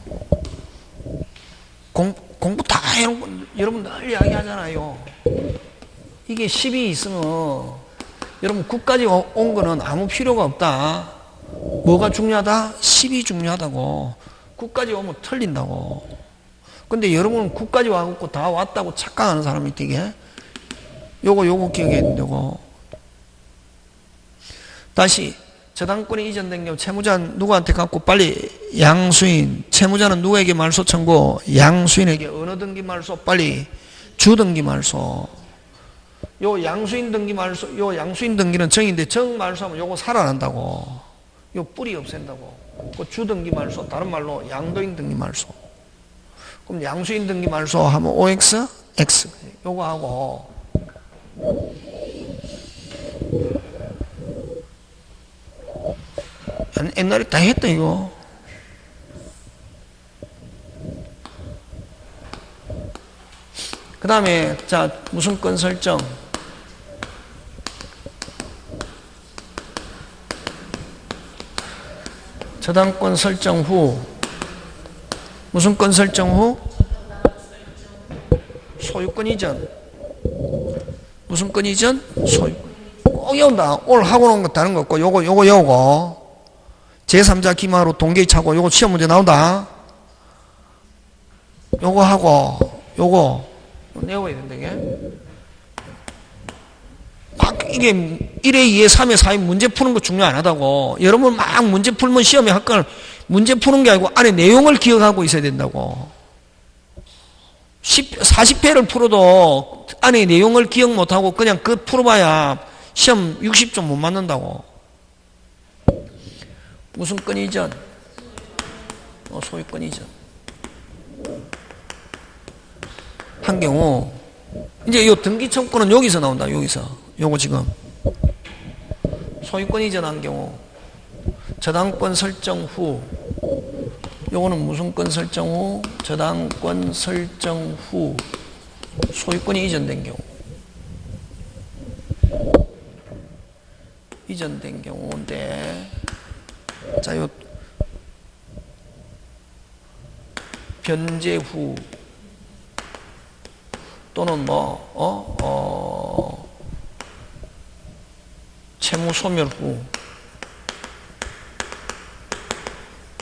공부 다 해놓고 여러분 늘 이야기하잖아요. 이게 10이 있으면 여러분 9까지 온 거는 아무 필요가 없다. 뭐가 중요하다? 10이 중요하다고. 9까지 오면 틀린다고. 근데 여러분은 9까지 와갖고 다 왔다고 착각하는 사람이 되게. 요거 기억해야 된다고. 다시 저당권이 이전된 경우 채무자는 누구한테 갖고 빨리 양수인. 채무자는 누구에게 말소 청구? 양수인에게. 어느 등기 말소? 빨리 주등기 말소. 요 양수인 등기 말소, 요 양수인 등기는 정인데 정 말소하면 요거 살아난다고. 요 뿌리 없앤다고. 그 주등기 말소, 다른 말로 양도인 등기 말소. 그럼 양수인 등기 말소 하면 OX, X. 요거 하고. 옛날에 다 했다 이거. 그 다음에 자 무슨 건 설정? 저당권 설정 후. 무슨 건 설정 후? 소유권 이전. 무슨 건 이전? 소유권. 꼭 외운다. 오늘 하고 놓은 거 다른 거 없고 요거 외우고. 제3자 기마로 동계의 차고 요거 시험 문제 나온다. 요거 하고 요거 내워야 된다 이게. 막 이게 1에 2에 3에 4에 문제 푸는 거 중요 안 하다고. 여러분 막 문제 풀면 시험에 학과를 문제 푸는 게 아니고 안에 내용을 기억하고 있어야 된다고. 40회를 풀어도 안에 내용을 기억 못하고 그냥 그 풀어봐야 시험 60점 못 맞는다고. 무슨 건 이전? 소유권 이전. 한 경우 이제 요 등기 청구는 여기서 나온다. 여기서. 요거 지금 소유권 이전한 경우 저당권 설정 후. 요거는 무슨 권 설정 후? 저당권 설정 후 소유권이 이전된 경우. 이전된 경우인데 자, 요 변제 후 또는 채무 소멸 후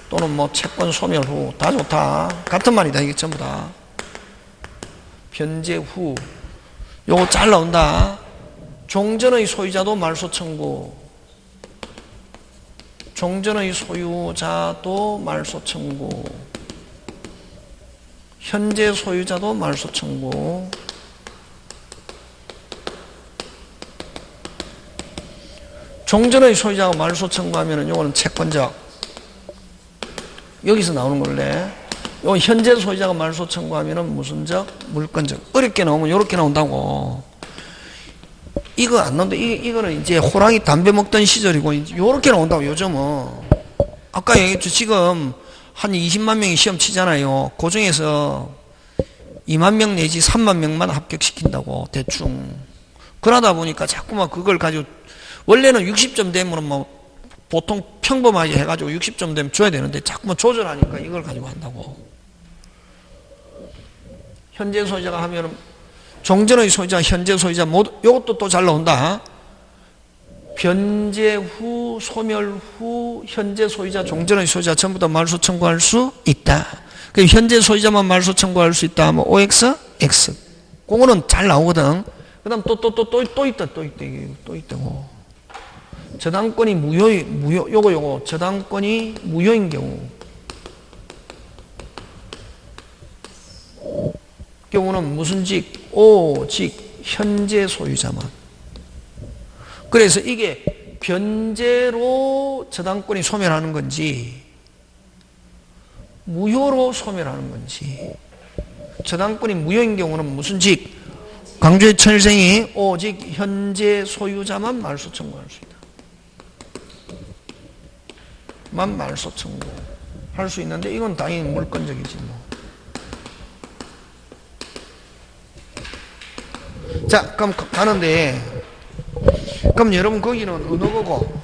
또는 채권 소멸 후 다 좋다. 같은 말이다 이게 전부 다. 변제 후 요거 잘 나온다. 종전의 소유자도 말소 청구. 종전의 소유자도 말소 청구, 현재 소유자도 말소 청구, 종전의 소유자가 말소 청구하면은 요거는 채권적, 여기서 나오는 걸래. 요 현재 소유자가 말소 청구하면은 무슨적? 물권적. 어렵게 나오면 요렇게 나온다고. 이거 안 나온다. 이거는 이제 호랑이 담배 먹던 시절이고, 요렇게 나온다고, 요즘은. 아까 얘기했죠. 지금 한 20만 명이 시험 치잖아요. 그 중에서 2만 명 내지 3만 명만 합격시킨다고, 대충. 그러다 보니까 자꾸만 그걸 가지고, 원래는 60점 되면 뭐, 보통 평범하게 해가지고 60점 되면 줘야 되는데, 자꾸만 조절하니까 이걸 가지고 한다고. 현재 소유자가 하면은, 종전의 소유자, 현재 소유자 모두, 요것도 또 잘 나온다. 변제 후, 소멸 후, 현재 소유자, 종전의 소유자 전부 다 말소 청구할 수 있다. 현재 소유자만 말소 청구할 수 있다 하면 OX, X. 그거는 잘 나오거든. 그 다음 또 있다고. 저당권이 요거, 저당권이 무효인 경우는 무슨 직? 오직 현재 소유자만. 그래서 이게 변제로 저당권이 소멸하는 건지 무효로 소멸하는 건지. 저당권이 무효인 경우는 무슨 직? 강조의 천일생이 오직 현재 소유자만 말소 청구할 수 있다. 만 말소 청구할 수 있는데 이건 당연히 물권적이지 뭐. 자, 그럼 가는데, 그럼 여러분 거기는 어느 거고?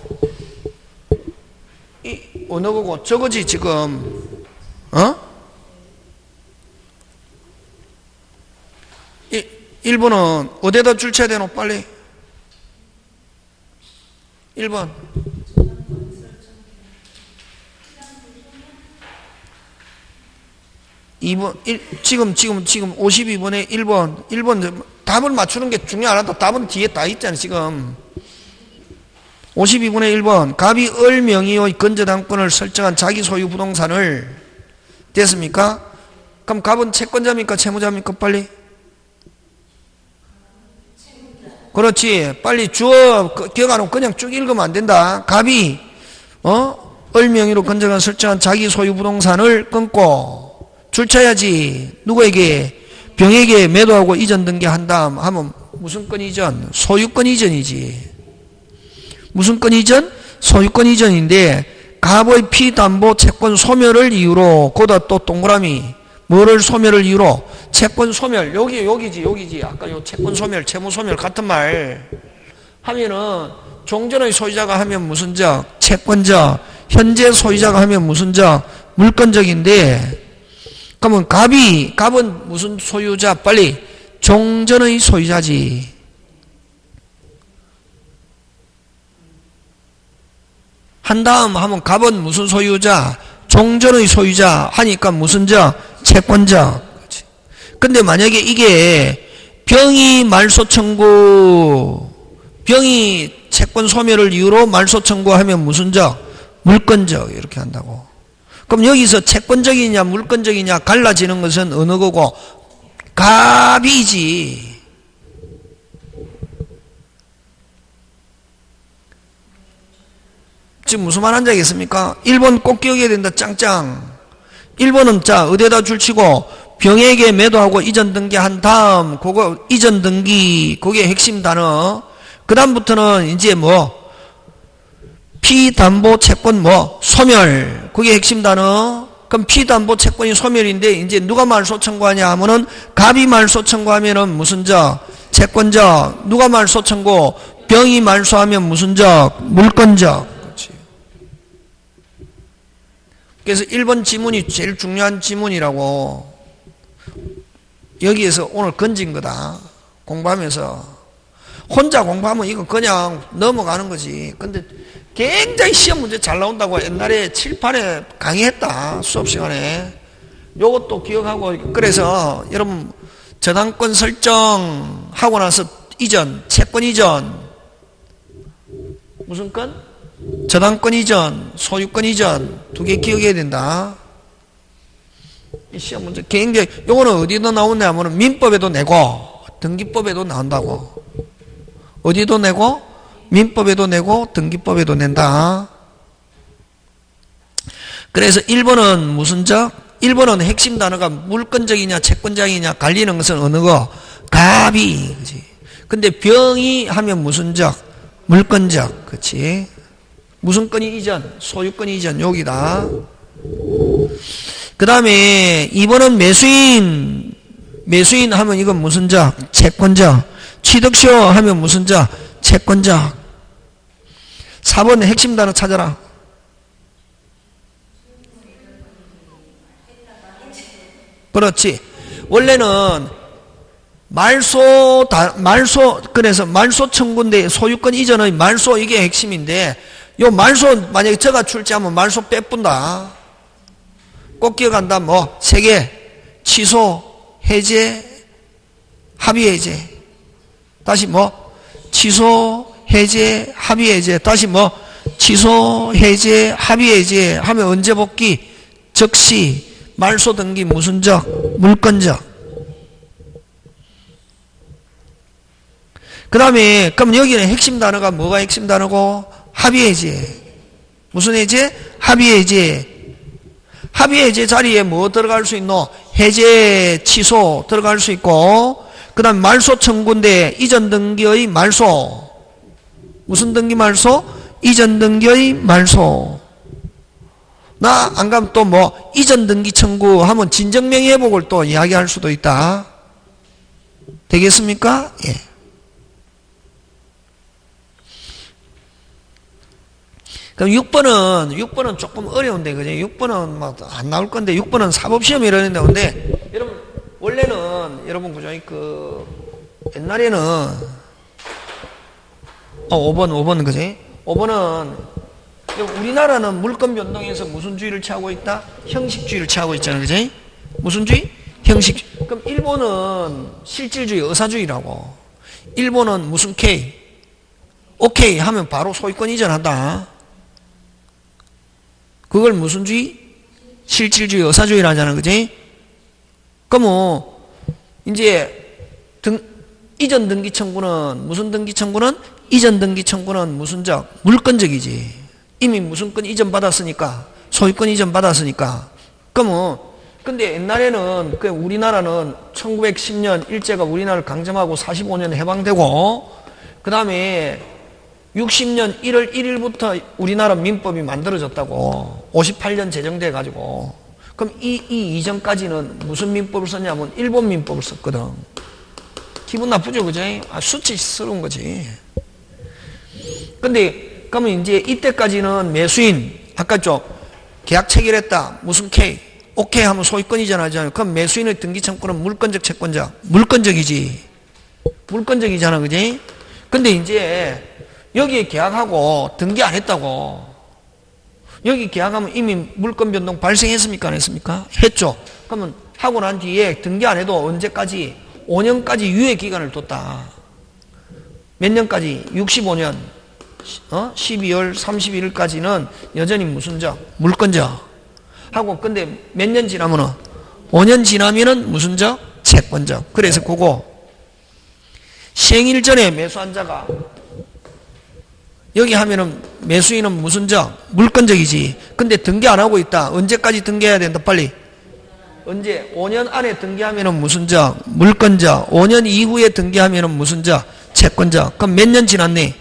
어느 거고? 저거지 지금, 1번은 어디에다 줄쳐야 되노? 빨리. 1번. 2번, 지금 52번에 1번 답을 맞추는 게 중요하다. 답은 뒤에 다 있잖아, 지금. 52분의 1번. 갑이 을 명의의 건저당권을 설정한 자기 소유 부동산을, 됐습니까? 그럼 갑은 채권자입니까? 채무자입니까? 빨리. 그렇지. 빨리 기억 안 하고 그냥 쭉 읽으면 안 된다. 갑이, 을 명의로 건저당 설정한 자기 소유 부동산을 끊고, 줄쳐야지. 누구에게? 병에게 매도하고 이전 등기한 다음 하면 무슨 건 이전? 소유권 이전이지. 무슨 건 이전? 소유권 이전인데 갑의 피담보 채권 소멸을 이유로, 거기다 또 동그라미 뭐를 소멸을 이유로? 채권 소멸. 여기지. 아까 요 채권 소멸, 채무 소멸 같은 말 하면은 종전의 소유자가 하면 무슨 적? 채권적. 현재 소유자가 하면 무슨 적? 물권적인데, 그러면 갑은 무슨 소유자? 빨리. 종전의 소유자지. 한 다음 하면 갑은 무슨 소유자? 종전의 소유자 하니까 무슨 자? 채권자. 근데 만약에 이게 병이 말소 청구, 병이 채권 소멸을 이유로 말소 청구하면 무슨 자? 물권적. 이렇게 한다고. 그럼 여기서 채권적이냐 물권적이냐 갈라지는 것은 어느 거고? 갑이지. 지금 무슨 말 한지 알겠습니까? 1번 꼭 기억해야 된다. 짱짱. 1번은 자 어디에다 줄치고 병에게 매도하고 이전 등기한 다음, 그거 이전 등기, 그게 핵심 단어. 그 다음부터는 이제 뭐 피담보 채권 뭐 소멸, 그게 핵심 단어. 그럼 피담보 채권이 소멸인데 이제 누가 말소 청구하냐 하면은 갑이 말소 청구하면은 무슨 적? 채권적. 누가 말소 청구? 병이 말소하면 무슨 적? 물권적. 그렇지. 그래서 1번 지문이 제일 중요한 지문이라고. 여기에서 오늘 건진 거다. 공부하면서. 혼자 공부하면 이거 그냥 넘어가는 거지. 근데 굉장히 시험 문제 잘 나온다고 옛날에 칠판에 강의했다. 수업 시간에. 요것도 기억하고. 그래서 여러분 저당권 설정하고 나서 이전, 채권 이전. 무슨 건? 저당권 이전, 소유권 이전 두 개 기억해야 된다. 이 시험 문제 굉장히 요거는 어디도 나오냐 하면 민법에도 내고 등기법에도 나온다고. 어디도 내고 민법에도 내고 등기법에도 낸다. 그래서 1번은 무슨 적? 1번은 핵심 단어가 물권적이냐 채권적이냐 갈리는 것은 어느 거? 갑이. 그치? 근데 병이 하면 무슨 적? 물권적. 그치? 무슨 건이 이전? 소유권이 이전. 여기다. 그 다음에 2번은 매수인. 매수인 하면 이건 무슨 적? 채권적. 취득쇼 하면 무슨 적? 채권적. 4번 핵심 단어 찾아라. 그렇지. 원래는 그래서 말소 청구인데 소유권 이전의 말소 이게 핵심인데 요 말소 만약에 저가 출제하면 말소 빼뿐다. 꼭 기억한다. 뭐 3개. 취소, 해제, 합의 해제. 다시 뭐 취소, 해제, 합의 해제. 다시 뭐 취소, 해제, 합의 해제 하면 언제 복귀? 즉시. 말소 등기 무슨 적? 물권적. 그 다음에 그럼 여기는 핵심 단어가 뭐가 핵심 단어고? 합의 해제. 무슨 해제? 합의 해제. 합의 해제 자리에 뭐 들어갈 수 있노? 해제, 취소 들어갈 수 있고 그 다음 말소 청구인데 이전 등기의 말소. 무슨 등기 말소? 이전 등기의 말소. 나 안 가면 또 뭐 이전 등기 청구하면 진정명의 회복을 또 이야기할 수도 있다. 되겠습니까? 예. 그럼 6번은 조금 어려운데, 그죠? 6번은 뭐 안 나올 건데, 6번은 사법시험이 이러는데, 근데, 여러분, 원래는, 여러분, 그죠? 옛날에는, 5번, 그지? 5번은, 우리나라는 물권 변동에서 무슨 주의를 취하고 있다? 형식주의를 취하고 있잖아, 그지? 무슨 주의? 형식. 그럼 일본은 실질주의, 의사주의라고. 일본은 무슨 K? 오케이 하면 바로 소유권 이전한다. 그걸 무슨 주의? 실질주의, 의사주의를 하잖아, 그지? 그럼 이제 이전 등기 청구는 무슨 등기 청구는? 이전 등기 청구는 무슨 적? 물권적이지. 이미 무슨 건 이전 받았으니까, 소유권 이전 받았으니까. 그러면 근데 옛날에는 우리나라는 1910년 일제가 우리나라를 강점하고 45년 해방되고 그 다음에 60년 1월 1일부터 우리나라 민법이 만들어졌다고. 58년 제정돼 가지고. 그럼 이 이전까지는 무슨 민법을 썼냐면 일본 민법을 썼거든. 기분 나쁘죠, 그죠? 수치스러운 거지. 근데 그러면 이제 이때까지는 매수인, 아까 좀 계약 체결했다. 무슨 K? 오케이 하면 소유권 이전하잖아요. 그럼 매수인의 등기 청구는 물권적, 채권적? 물권적이지. 물권적이잖아, 그지? 근데 이제 여기에 계약하고 등기 안 했다고. 여기 계약하면 이미 물권 변동 발생했습니까? 안 했습니까? 했죠. 그러면 하고 난 뒤에 등기 안 해도 언제까지? 5년까지 유예 기간을 뒀다. 몇 년까지? 65년. 12월 31일까지는 여전히 무슨 적? 물권적. 하고, 근데 몇 년 지나면은? 5년 지나면은 무슨 적? 채권적. 그래서 그거, 시행일 전에 매수한 자가, 여기 하면은 매수인은 무슨 적? 물권적이지. 근데 등기 안 하고 있다. 언제까지 등기해야 된다, 빨리? 언제? 5년 안에 등기하면은 무슨 적? 물권적. 5년 이후에 등기하면은 무슨 적? 채권적. 그럼 몇 년 지났니?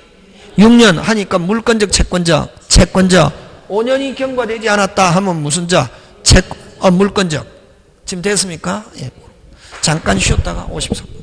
6년 하니까 물권적, 채권적, 채권적. 5년이 경과되지 않았다 하면 무슨 적? 물권적. 지금 됐습니까? 예. 잠깐 쉬었다가 53분.